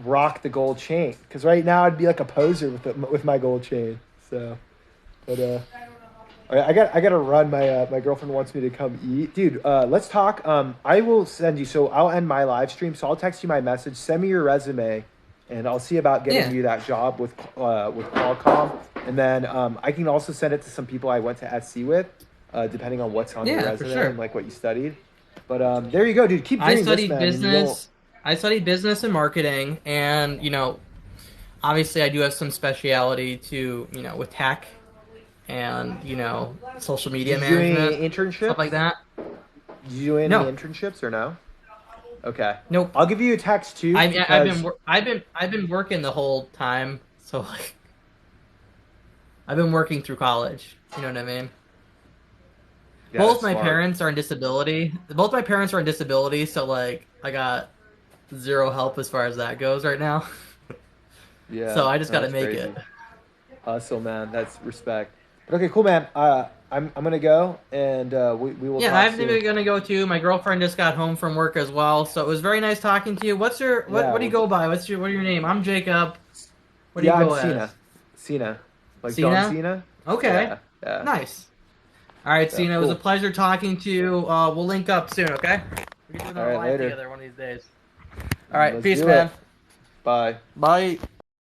rock the gold chain because right now I'd be like a poser with my gold chain. So, but all right, I got to run. My girlfriend wants me to come eat, dude. Let's talk. I will send you. So I'll end my live stream. So I'll text you my message. Send me your resume, and I'll see about getting Yeah, you that job with Qualcomm. And then I can also send it to some people I went to SC with, depending on what's on your yeah, for resume and sure. like what you studied. But there you go, dude. Keep I doing this, studied man, and you'll. business. I studied business and marketing, and obviously I do have some speciality to with tech and social media Did you do management, any stuff like internships? that. Did you do any No, internships or no? Okay, nope. I'll give you a text too I've been because wor- I've been working the whole time, so like I've been working through college. You know what I mean? yeah, Both that's my smart. parents are in disability. Both my parents are in disability, so like I got zero help as far as that goes right now. So Yeah, I just no, got to that's make it. crazy. Hustle, man. That's respect. But okay, cool, man. I'm gonna go, and we will Yeah, talk I'm soon. even gonna go too. My girlfriend just got home from work as well, so it was very nice talking to you. Yeah, What do you go by? What are your name? I'm Jacob. What do you yeah. I'm go as? Cena. Cena, like John Cena? Cena. Okay. Yeah, yeah, Nice. All right, yeah. Cena, it was a Cool. pleasure talking to you. We'll link up soon, okay? We can do All another right, live later. together one of these days. All right, Let's peace, do man. it. Bye. Bye.